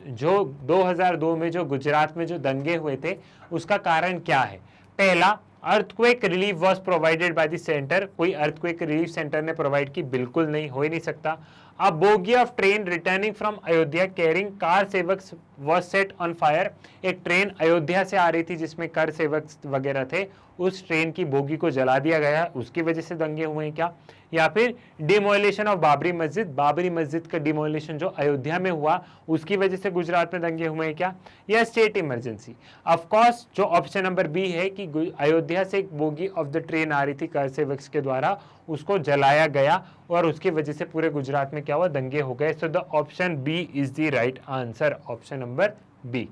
जो 2002 में जो गुजरात में जो दंगे हुए थे उसका कारण क्या है? पहला, earthquake relief was provided by the centre, कोई अर्थक्वेक रिलीफ सेंटर ने प्रोवाइड की? बिल्कुल नहीं, हो ही नहीं सकता। A bogie of train returning from Ayodhya carrying kar sevak was set on fire, एक ट्रेन अयोध्या से आ रही थी जिसमें कर सेवक वगैरह थे, उस ट्रेन की बोगी को जला दिया गया, उसकी वजह से दंगे हुए हैं क्या? या फिर डिमोलिशन ऑफ बाबरी मस्जिद, बाबरी मस्जिद का डिमोलिशन जो अयोध्या में हुआ उसकी वजह से गुजरात में दंगे हुए हैं क्या? या स्टेट इमरजेंसी? ऑफ कोर्स जो ऑप्शन नंबर बी है कि अयोध्या से एक बोगी ऑफ द ट्रेन आ रही थी कर सेवक के द्वारा, उसको जलाया गया और उसकी वजह से पूरे गुजरात में क्या हुआ, दंगे हो गए। So the option B is the right answer, option number B.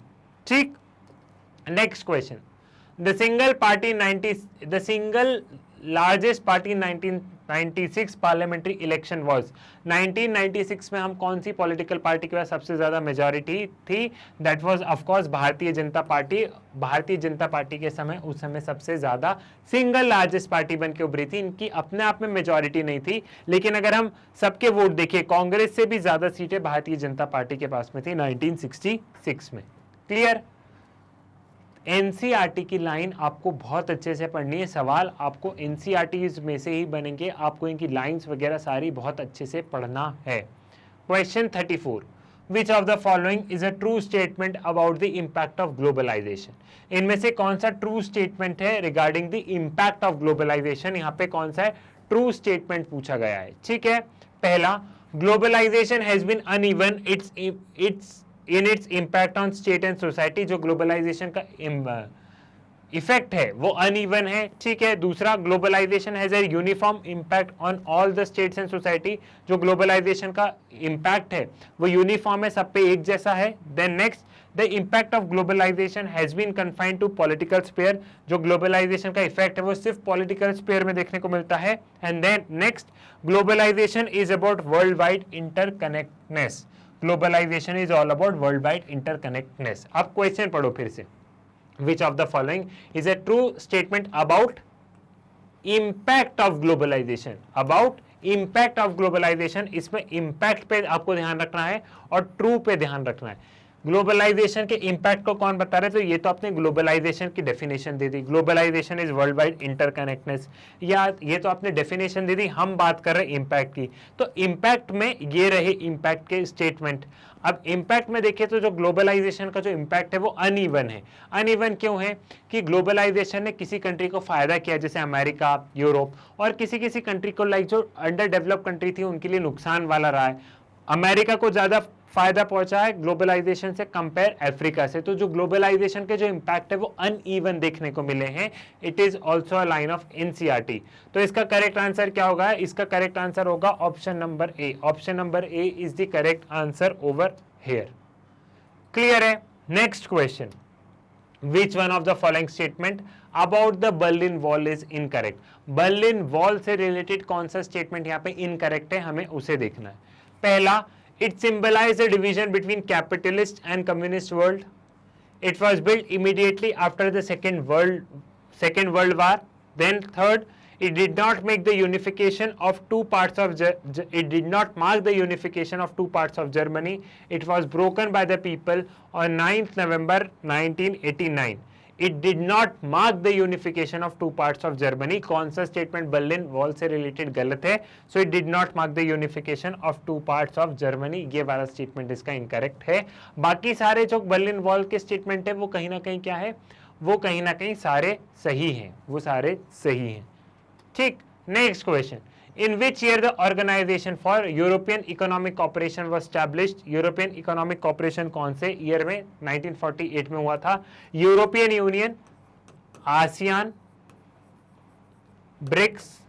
ठीक, next question, the single largest party in 1996 parliamentary election was, 1996 में हम कौन सी पॉलिटिकल पार्टी के पास सबसे ज्यादा मेजॉरिटी थी? That was of course Bharatiya Janata party. Bharatiya Janata party के समय उस समय सबसे ज्यादा सिंगल लार्जेस्ट पार्टी बन के उभरी थी, इनकी अपने आप में मेजॉरिटी नहीं थी, लेकिन अगर हम सबके वोट देखें कांग्रेस से भी ज्यादा सीटें भारतीय जनता पार्टी के पास में थी 1966 में। क्लियर? एनसीईआरटी की लाइन आपको बहुत अच्छे से पढ़नी है, सवाल आपको एनसीईआरटी में से ही बनेंगे, आपको इनकी लाइंस वगैरह सारी बहुत अच्छे से पढ़ना है। Question 34, which of the following is a true statement about the impact of globalization? इनमें से कौन सा ट्रू स्टेटमेंट है regarding the impact of globalization? यहाँ पे कौन सा है ट्रू स्टेटमेंट पूछा गया है। ठीक है, पहला, globalization has been uneven in its impact on state and society, जो ग्लोबलाइजेशन का इफेक्ट है वो अनइवन है। ठीक है, दूसरा, globalization has a uniform impact on all the states and society, जो ग्लोबलाइजेशन का इम्पैक्ट है वो यूनिफॉर्म है, सब पे एक जैसा है। Then next, the impact of globalization has been confined to political sphere, जो ग्लोबलाइजेशन का इफेक्ट है वो सिर्फ पॉलिटिकल स्फीयर में देखने को मिलता है। And then next, globalisation is about world wide interconnectedness, globalisation is all about world wide interconnectedness. अब क्वेश्चन पढ़ो फिर से, which of the following is a true statement about impact of globalization? about impact of globalization, इसमें impact पे आपको ध्यान रखना है और true पे ध्यान रखना है। ग्लोबलाइजेशन के इंपैक्ट को कौन बता रहे? तो ये तो आपने ग्लोबलाइजेशन की डेफिनेशन दे दी, globalisation is world wide interconnectedness, या ये तो आपने डेफिनेशन दे दी, हम बात कर रहे हैं इंपैक्ट की। तो इंपैक्ट में ये रहे इंपैक्ट के स्टेटमेंट। अब इंपैक्ट में देखिए तो जो ग्लोबलाइजेशन का जो इंपैक्ट है वो अनइवन है। अनइवन क्यों है? कि ग्लोबलाइजेशन ने किसी कंट्री को फायदा किया, जैसे अमेरिका, यूरोप, और किसी किसी कंट्री को, लाइक जो अंडर डेवलप कंट्री थी उनके लिए नुकसान वाला रहा है। अमेरिका को ज्यादा फायदा पहुंचा है ग्लोबलाइजेशन से कंपेयर अफ्रीका से। तो जो ग्लोबलाइजेशन के जो इंपैक्ट है वो अनइवन देखने को मिले हैं। It is also a line of NCERT. तो इसका करेक्ट आंसर क्या होगा? इसका करेक्ट आंसर होगा option number A. Option number A is the correct answer over here. Clear है? Next question, which one of the following statement about the Berlin wall is incorrect? Berlin wall से related कौन सा statement यहाँ पे incorrect है, हमें उसे देखना है। पहला, it symbolized a division between capitalist and communist world. It was built immediately after the Second World War. Then third, it did not make the unification of two parts of it did not mark the unification of two parts of Germany. It was broken by the people on 9th November 1989. It did not mark the unification of two parts of Germany. कौन सा statement Berlin wall से related गलत है? So it did not mark the unification of two parts of Germany, ये वाला statement इसका incorrect है। बाकी सारे जो बर्लिन वॉल के स्टेटमेंट है वो कहीं ना कहीं क्या है, वो कहीं ना कहीं सारे सही हैं, वो सारे सही हैं। ठीक, next question, in which year the organisation for European economic cooperation was established. European economic cooperation कौन से ईयर में? 1948 में हुआ था। यूरोपियन यूनियन, आसियान, ब्रिक्स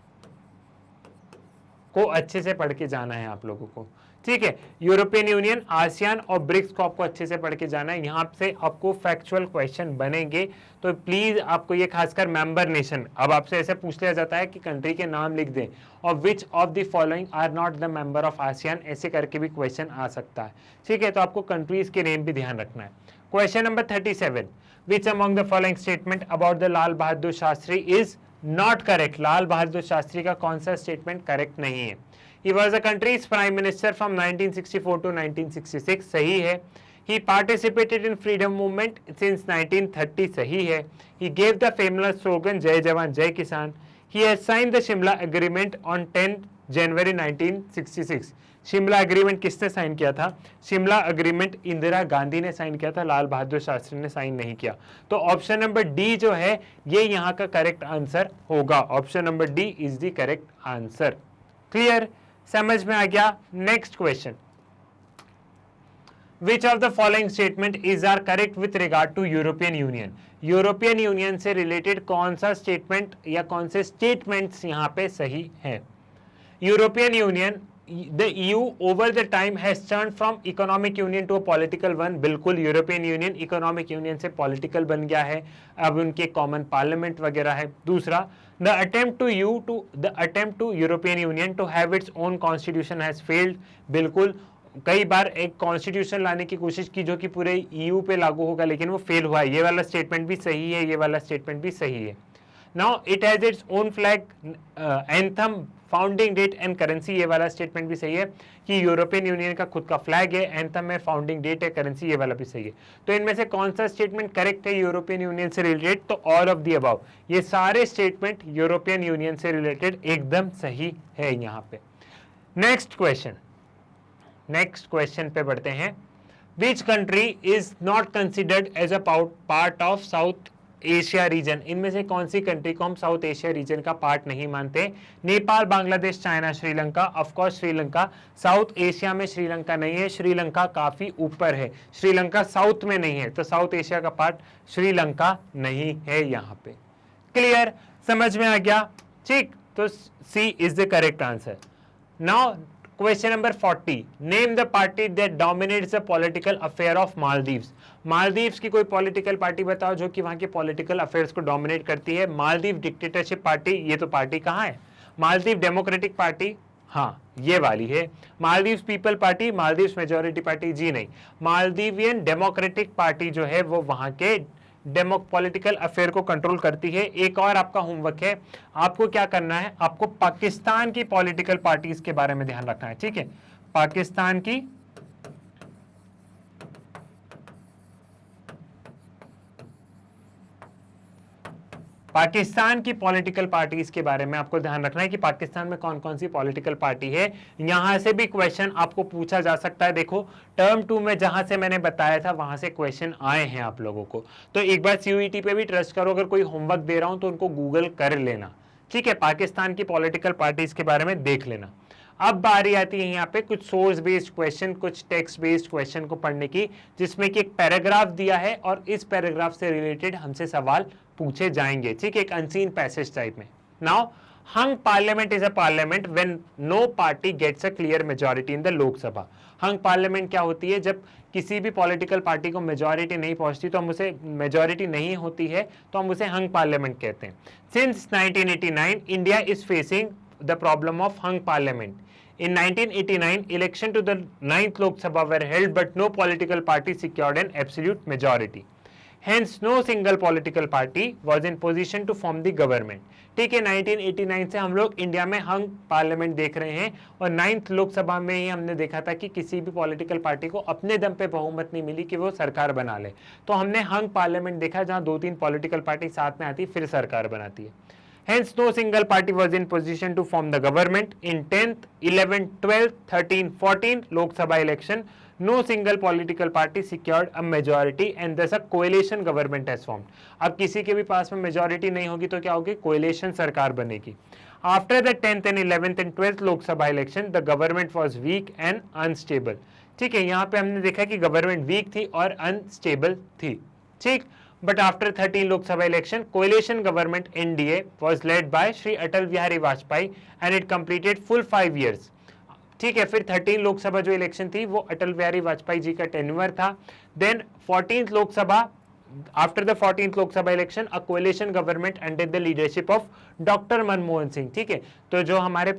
को अच्छे से पढ़ के जाना है आप लोगों को, ठीक है। यूरोपियन यूनियन, आसियान और ब्रिक्स को आपको अच्छे से पढ़ के जाना है। यहां से आपको फैक्चुअल क्वेश्चन बनेंगे, तो प्लीज आपको ये खासकर मेंबर नेशन, अब आपसे ऐसे पूछ लिया जाता है कि कंट्री के नाम लिख दें और which of the following are not the member of ASEAN, ऐसे करके भी क्वेश्चन आ सकता है, ठीक है। तो आपको कंट्रीज के नेम भी ध्यान रखना है। Question number 37, which among the following statement about the Lal Bahadur Shastri is not correct. Lal Bahadur Shastri का कौन सा स्टेटमेंट करेक्ट नहीं है? He was the country's prime minister from 1964 to 1966, सही है। He participated in freedom movement since 1930, सही है। He gave the famous slogan जय जवान जय किसान। He has signed the Shimla Agreement on 10 January 1966। Shimla agreement किसने साइन किया था? शिमला एग्रीमेंट इंदिरा गांधी ने साइन किया था, लाल बहादुर शास्त्री ने साइन नहीं किया। तो ऑप्शन नंबर डी जो है ये यहाँ का करेक्ट आंसर होगा। Option number D is the correct answer. Clear, समझ में आ गया? Next question, which of the following statement is are correct with regard to European Union. European Union से रिलेटेड कौन सा स्टेटमेंट या कौन से स्टेटमेंट्स यहां पे सही है? European union, the EU over the time has turned from economic union to a political one। बिल्कुल, यूरोपियन यूनियन इकोनॉमिक यूनियन से पॉलिटिकल बन गया है, अब उनके कॉमन पार्लियामेंट वगैरह है। दूसरा, the attempt to European union to have its own constitution has failed। बिल्कुल, कई बार एक कॉन्स्टिट्यूशन लाने की कोशिश की जो कि पूरे EU पे लागू होगा, लेकिन वो फेल हुआ है। ये वाला स्टेटमेंट भी सही है, ये वाला स्टेटमेंट भी सही है। Now it has its own flag, anthem, founding date and currency, ये वाला स्टेटमेंट भी सही है कि यूरोपियन यूनियन का खुद का फ्लैग है, एंथम है, फाउंडिंग डेट है, करेंसी, ये वाला भी सही है। तो इनमें से कौन सा स्टेटमेंट करेक्ट है यूरोपियन यूनियन से रिलेटेड? तो ऑल ऑफ द अबव, ये सारे स्टेटमेंट यूरोपियन यूनियन से रिलेटेड एकदम सही है यहाँ पे। नेक्स्ट क्वेश्चन पे बढ़ते हैं। Which country is not considered as a part of South Asia region. इनमें से कौन सी कंट्री को हम साउथ एशिया रीजन का पार्ट नहीं मानते? Nepal, Bangladesh, China, Sri Lanka. Of course Sri Lanka South Asia में श्रीलंका नहीं है, श्रीलंका काफी ऊपर है, श्रीलंका साउथ में नहीं है, तो साउथ एशिया का पार्ट श्रीलंका नहीं है यहाँ पे। क्लियर, समझ में आ गया? ठीक, तो C is the correct answer. Now question number 40, name the party that dominates the political affair of Maldives. Maldives की कोई पॉलिटिकल पार्टी बताओ जो कि वहां के पॉलिटिकल अफेयर्स को डोमिनेट करती है। मालदीव डिक्टेटरशिप पार्टी, ये तो पार्टी कहाँ है? मालदीव डेमोक्रेटिक पार्टी, हाँ ये वाली है। Maldives people party, Maldives majority party, जी नहीं। मालदीवियन डेमोक्रेटिक पार्टी जो है वो वहां के पॉलिटिकल अफेयर को कंट्रोल करती है। एक और आपका होमवर्क है, आपको क्या करना है, आपको पाकिस्तान की पॉलिटिकल पार्टीज के बारे में ध्यान रखना है, ठीक है। पाकिस्तान की पॉलिटिकल पार्टीज के बारे में आपको ध्यान रखना है कि पाकिस्तान में कौन कौन सी पॉलिटिकल पार्टी है। यहां से भी क्वेश्चन आपको पूछा जा सकता है। देखो टर्म 2 में जहां से मैंने बताया था वहां से क्वेश्चन आए हैं आप लोगों को, तो एक बार CUET पे भी ट्रस्ट करो। अगर कोई होमवर्क दे रहा हूं तो उनको गूगल कर लेना, ठीक है। पाकिस्तान की पॉलिटिकल पार्टीज के बारे में देख लेना। अब बारी आती है यहाँ पे कुछ सोर्स बेस्ड क्वेश्चन, कुछ टेक्स्ट बेस्ड क्वेश्चन को पढ़ने की, जिसमें कि एक पैराग्राफ दिया है और इस पैराग्राफ से रिलेटेड हमसे सवाल पूछे जाएंगे, ठीक है, एक अनसीन पैसेज टाइप में। Now hung parliament is a parliament when no party gets a clear majority in the Lok Sabha. Hung parliament क्या होती है? जब किसी भी पॉलिटिकल पार्टी को मेजॉरिटी नहीं पहुंचती, तो हम उसे मेजॉरिटी नहीं होती है तो हम उसे हंग पार्लियामेंट कहते हैं। Since 1989 India is facing the problem of hung parliament. In 1989, election to the 9th Lok Sabha were held, but no political party secured an absolute majority. Hence, no single political party was in position to form the government. ठीक है, 1989 से हम लोग India में हंग parliament देख रहे हैं और 9th लोकसभा में ही हमने देखा था कि किसी भी पॉलिटिकल पार्टी को अपने दम पे बहुमत नहीं मिली कि वो सरकार बना ले। तो हमने हंग पार्लियामेंट देखा जहां 2-3 पॉलिटिकल पार्टी साथ में आती फिर सरकार बनाती है। Hence, no single party was in position to form the government. In 10th, 11th, 12th, 13th, 14th Lok Sabha election, no single political party secured a majority and thus a coalition government has formed. अब किसी के भी पास में majority नहीं होगी तो क्या होगी? कोएलिशन सरकार बनेगी। After the 10th and 11th and 12th Lok Sabha election, the government was weak and unstable. ठीक है, यहाँ पे हमने देखा कि गवर्नमेंट वीक थी और अनस्टेबल थी। ठीक, but after 13 Lok Sabha election, coalition government NDA was led by Shri Atal Bihari Vajpayee and it completed full 5 years. ठीक है, फिर 13 लोकसभा जो इलेक्शन थी वो अटल बिहारी वाजपेयी जी का टेन्योर था। Then 14th Lok Sabha, after the 14th Lok Sabha election, a coalition government under the leadership of doctor Manmohan Singh. ठीक है, तो जो हमारे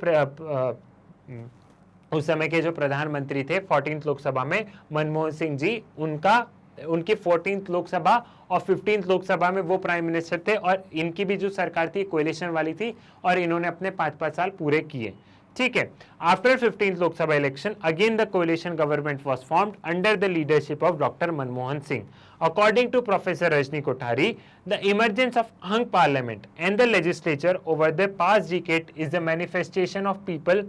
उस समय के जो प्रधानमंत्री थे 14th लोकसभा में मनमोहन सिंह जी, उनकी 14th लोकसभा और 15th लोकसभा में वो प्राइम मिनिस्टर थे और इनकी भी जो सरकार थी कोएलिशन वाली थी और इन्होंने अपने 5-5 साल पूरे किए। ठीक है, after 15th Lok Sabha election again the coalition government was formed under the leadership of doctor Manmohan Singh. According to Professor Rajni Kothari, the emergence of hung parliament and the legislature over the past decade is the manifestation of people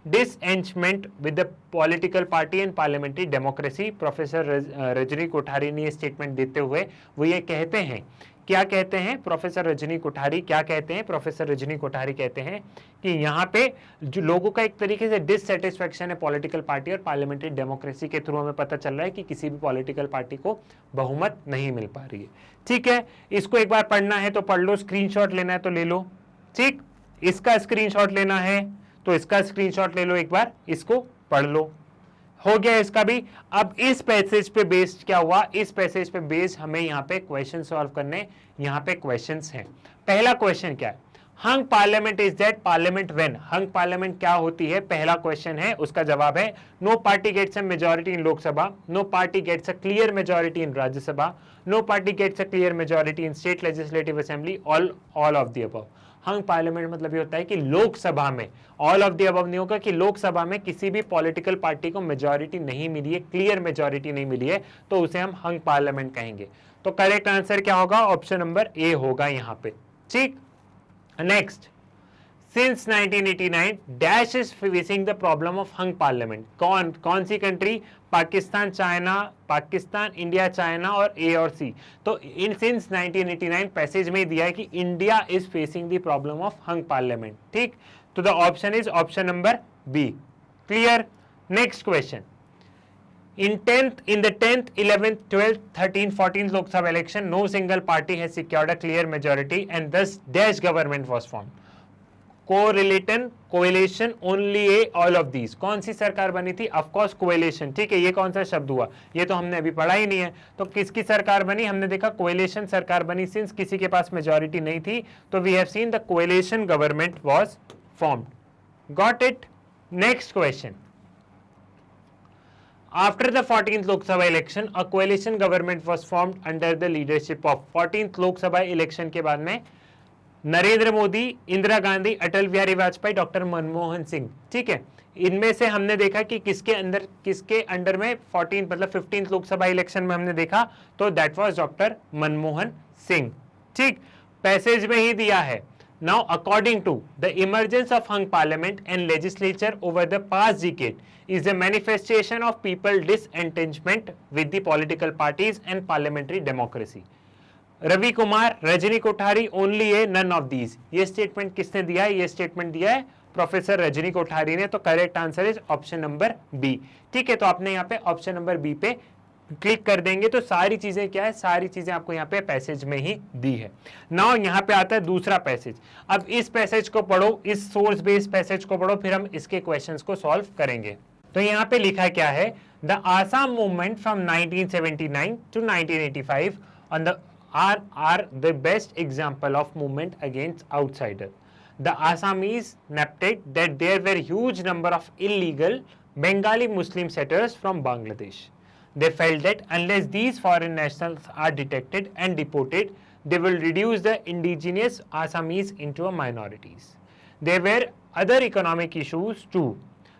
disenchantment with the political party and parliamentary democracy. Professor Rajni Kothari ने ये statement देते हुए वो ये कहते हैं, क्या कहते हैं प्रोफेसर रजनी कोठारी, क्या कहते हैं प्रोफेसर रजनी कोठारी कहते हैं कि यहाँ पे जो लोगों का एक तरीके से डिससेटिस्फेक्शन है पॉलिटिकल पार्टी और पार्लियामेंट्री डेमोक्रेसी के थ्रू हमें पता चल रहा है कि किसी भी पॉलिटिकल पार्टी को बहुमत नहीं मिल पा रही है। ठीक है, इसको एक बार पढ़ना है तो पढ़ लो, स्क्रीनशॉट लेना है तो ले लो। ठीक, इसका स्क्रीनशॉट लेना है तो इसका स्क्रीनशॉट ले लो, एक बार इसको पढ़ लो। हो गया इसका भी। अब इस पैसेज पे बेस्ड क्या हुआ, इस पैसेज पे बेस्ड हमें यहाँ पे क्वेश्चन सॉल्व करने, यहाँ पे क्वेश्चंस हैं। पहला क्वेश्चन क्या है? Hung parliament is that parliament when, hung parliament क्या होती है? पहला क्वेश्चन है, उसका जवाब है no party gets a majority in Lok Sabha, no party gets a clear majority in Rajya Sabha, no party gets a clear majority in state legislative assembly, all of the above. Hung parliament मतलब ये होता है कि लोकसभा में, ऑल ऑफ द अबव नहीं होगा, कि लोकसभा में किसी भी पॉलिटिकल पार्टी को मेजॉरिटी नहीं मिली है, क्लियर मेजॉरिटी नहीं मिली है, तो उसे हम हंग पार्लियामेंट कहेंगे। तो करेक्ट आंसर क्या होगा? ऑप्शन नंबर ए होगा यहाँ पे। ठीक, next, since 1989 dash is facing the problem of hung parliament. कौन सी country? Pakistan, China, Pakistan, India, China और ए और सी। तो इन सिंस 1989 पैसेज में दिया है कि India is facing the problem of hung parliament. ठीक, तो the option is option number B. Clear? Next question, in the 10th, 11th, 12th, 13th, 14th Lok Sabha election, no single party has secured a clear majority and thus dash government was formed. Correlation, coalition, only a, all of these. कौन सी सरकार बनी थी? Of course coalition। ठीक है, ये कौन सा शब्द हुआ? ये तो हमने अभी पढ़ा ही नहीं है। तो किसकी सरकार बनी? हमने देखा coalition सरकार बनी, सिंस किसी के पास मेजॉरिटी नहीं थी, तो we have seen the coalition government was formed. Got it? Next question. After the 14th Lok Sabha election, a coalition government was formed under the leadership of 14th Lok Sabha election के बाद में नरेंद्र मोदी, इंदिरा गांधी, अटल Bihari Vajpayee, doctor Manmohan Singh. ठीक है, इनमें से हमने देखा कि किसके अंडर में 14 मतलब 15th लोकसभा इलेक्शन में हमने देखा, तो that was doctor Manmohan Singh. ठीक, पैसेज में ही दिया है। Now, according to the emergence of hung parliament and legislature over the past decade is a manifestation of people disentanglement with the political parties and parliamentary democracy. Ravi Kumar, Rajni Kothari, only A, none of these. ये statement किसने दिया है? ये statement दिया है professor Rajni Kothari ने। तो correct answer is option number B. ठीक है, तो आपने यहाँ पे ऑप्शन नंबर बी पे क्लिक कर देंगे तो सारी चीजें क्या है, सारी चीजें आपको यहाँ पे पैसेज में ही दी है। नाउ यहाँ पे आता है दूसरा पैसेज। अब इस पैसेज को पढ़ो, इस सोर्स बेस्ड पैसेज को पढ़ो, फिर हम इसके क्वेश्चंस को सॉल्व करेंगे। तो यहाँ पे लिखा क्या है? The Assam movement from 1979 to 1985 on the are the best example of movement against outsider. The Assamese napped that there were huge number of illegal Bengali Muslim settlers from Bangladesh. They felt that unless these foreign nationals are detected and deported, they will reduce the indigenous Assamese into a minorities. There were other economic issues too.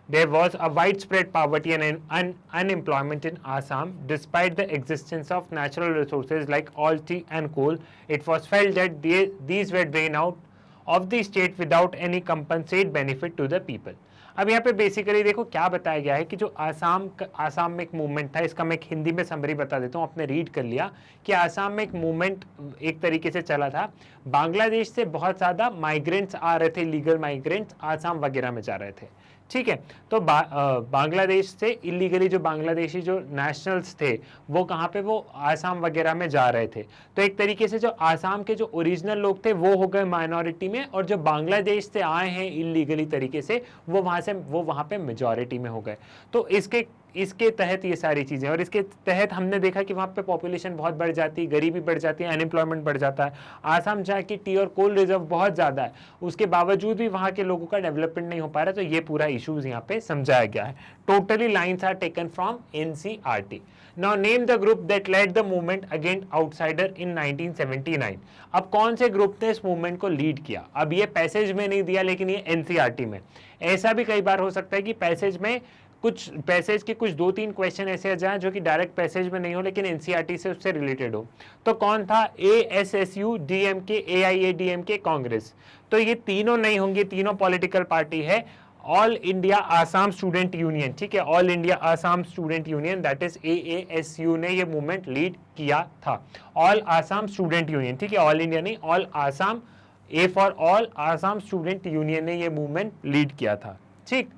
There was a widespread poverty and unemployment in Assam. Despite the existence of natural resources like oil, tea and coal, it was felt that these were drained out of the state without any compensate benefit to the people. अब यहाँ पे basically देखो क्या बताया गया है कि जो आसाम में एक मूवमेंट था, इसका मैं एक हिंदी में समरी बता देता हूँ, आपने रीड कर लिया कि आसाम में एक मूवमेंट एक तरीके से चला था। बांग्लादेश से बहुत ज़्यादा माइग्रेंट्स आ रहे थे, लीगल माइग्रेंट्स आसाम वगैरह में जा रहे थे, ठीक है। तो बांग्लादेश से इलीगली जो बांग्लादेशी जो नेशनल्स थे वो कहाँ पे, वो आसाम वगैरह में जा रहे थे। तो एक तरीके से जो आसाम के जो ओरिजिनल लोग थे वो हो गए माइनॉरिटी में, और जो बांग्लादेश से आए हैं इलीगली तरीके से वो वहाँ पे मेजॉरिटी में हो गए। तो इसके तहत ये सारी चीज़ें, और इसके तहत हमने देखा कि वहाँ पे पॉपुलेशन बहुत बढ़ जाती है, गरीबी बढ़ जाती है, अनएम्प्लॉयमेंट बढ़ जाता है। आसाम जहाँ की टी और कोल रिजर्व बहुत ज़्यादा है, उसके बावजूद भी वहाँ के लोगों का डेवलपमेंट नहीं हो पा रहा। तो ये पूरा इश्यूज यहाँ पे समझाया गया है। Totally lines are taken from NCERT। Now name the group that led the movement against outsider in 1979। अब कौन से ग्रुप ने इस मूवमेंट को लीड किया? अब ये पैसेज में नहीं दिया, लेकिन ये NCERT में। ऐसा भी कई बार हो सकता है कि पैसेज के कुछ 2-3 क्वेश्चन ऐसे आ जाए जो कि डायरेक्ट पैसेज में नहीं हो लेकिन NCERT से उससे रिलेटेड हो। तो कौन था? ASSU, DMK, AIADMK, Congress. तो ये तीनों नहीं होंगे, तीनों पॉलिटिकल पार्टी है। All India Assam student union, ठीक है, all India Assam student union that is AASU ने ये मूवमेंट लीड किया था। ऑल आसाम स्टूडेंट यूनियन, ठीक है, ऑल इंडिया नहीं, all Assam, A for all Assam student union ने ये मूवमेंट लीड किया था, ठीक।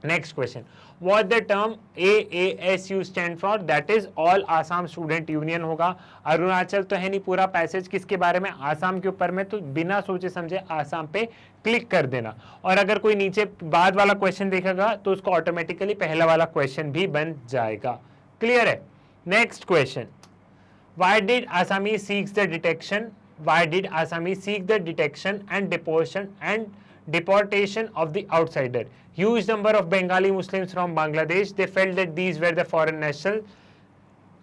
Next question, what the term AASU stand for? That is All Assam Student Union होगा। अरुणाचल तो है नहीं, पूरा पैसेज किसके बारे में? आसाम के ऊपर में। तो बिना सोचे समझे आसाम पे क्लिक कर देना, और अगर कोई नीचे बाद वाला क्वेश्चन देखेगा तो उसको ऑटोमेटिकली पहला वाला क्वेश्चन भी बन जाएगा। क्लियर है? Next question, why did Assamese seek the detection? Why did Assamese seek the detection and deportation of the outsider? Huge number of Bengali Muslims from Bangladesh, they felt that these were the foreign nationals.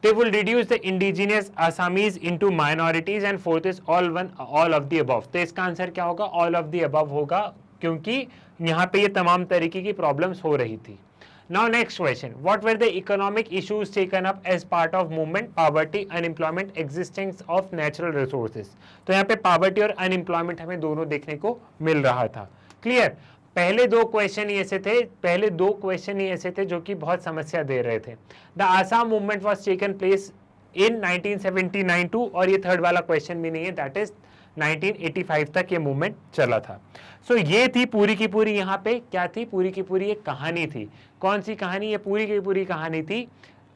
They will reduce the indigenous Assamese into minorities, and fourth is all of the above। तो इसका answer क्या होगा? all of the above होगा, क्योंकि यहाँ पे ये तमाम तरीके की प्रॉब्लम्स हो रही थी। Now next question, what were the economic issues taken up as part of movement? Poverty, unemployment, existence of natural resources। तो यहाँ पे poverty और unemployment हमें दोनों देखने को मिल रहा था। क्लियर? पहले दो क्वेश्चन ही ऐसे थे जो कि बहुत समस्या दे रहे थे। The Assam movement was taken place in 1979 to, और ये थर्ड वाला क्वेश्चन भी नहीं है, दैट इज 1985 तक ये मूवमेंट चला था। सो ये थी पूरी की पूरी, यहाँ पे क्या थी? पूरी की पूरी एक कहानी थी। कौन सी कहानी? ये पूरी की पूरी कहानी थी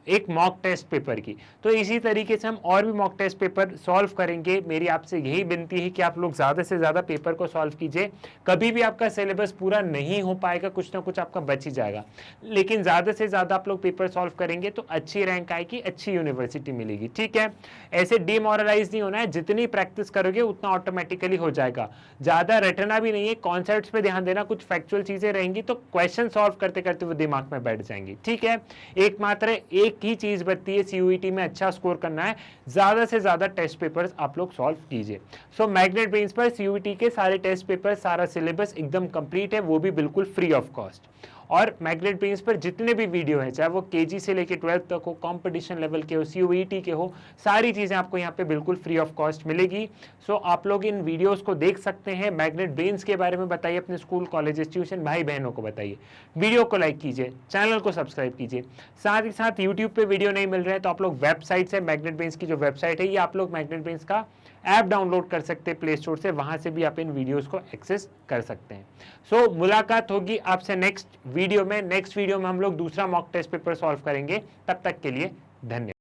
एक मॉक टेस्ट पेपर की। तो इसी तरीके से हम और भी मॉक टेस्ट पेपर सॉल्व करेंगे। मेरी आपसे यही विनती है कि आप लोग ज़्यादा से ज़्यादा पेपर को सॉल्व कीजिए। कभी भी आपका सिलेबस पूरा नहीं हो पाएगा, कुछ ना कुछ आपका बच ही जाएगा, लेकिन ज़्यादा से ज़्यादा आप लोग पेपर सॉल्व करेंगे तो अच्छी रैंक आएगी, अच्छी यूनिवर्सिटी मिलेगी, ठीक है। ऐसे डिमोरलाइज नहीं होना है, जितनी प्रैक्टिस करोगे उतना ऑटोमेटिकली हो जाएगा। ज़्यादा रटना भी नहीं है, कॉन्सेप्ट्स पे ध्यान देना, कुछ फैक्चुअल चीज़ें रहेंगी तो क्वेश्चन सॉल्व करते करते वो दिमाग में बैठ जाएंगी, ठीक है। एकमात्र एक ही चीज बचती है, CUET में अच्छा स्कोर करना है, ज्यादा से ज्यादा टेस्ट पेपर्स आप लोग सॉल्व कीजिए। सो मैग्नेट ब्रेन्स पर CUET के सारे टेस्ट पेपर, सारा सिलेबस एकदम कंप्लीट है, वो भी बिल्कुल फ्री ऑफ कॉस्ट। और मैग्नेट ब्रेन्स पर जितने भी वीडियो हैं, चाहे वो KG से लेके 12th तक हो, कंपटीशन लेवल के हो, CUET के हो, सारी चीज़ें आपको यहाँ पे बिल्कुल फ्री ऑफ कॉस्ट मिलेगी। सो आप लोग इन वीडियोस को देख सकते हैं। मैग्नेट ब्रेन्स के बारे में बताइए अपने स्कूल, कॉलेज, ट्यूशन भाई बहनों को बताइए। वीडियो को लाइक कीजिए, चैनल को सब्सक्राइब कीजिए। साथ ही साथ यूट्यूब पर वीडियो नहीं मिल रहे हैं तो आप लोग वेबसाइट से, मैग्नेट ब्रेन्स की जो वेबसाइट है, ये आप लोग मैग्नेट ब्रेन्स का ऐप डाउनलोड कर सकते हैं प्ले स्टोर से, वहां से भी आप इन वीडियोस को एक्सेस कर सकते हैं। सो मुलाकात होगी आपसे नेक्स्ट वीडियो में। नेक्स्ट वीडियो में हम लोग दूसरा मॉक टेस्ट पेपर सॉल्व करेंगे। तब तक के लिए धन्यवाद।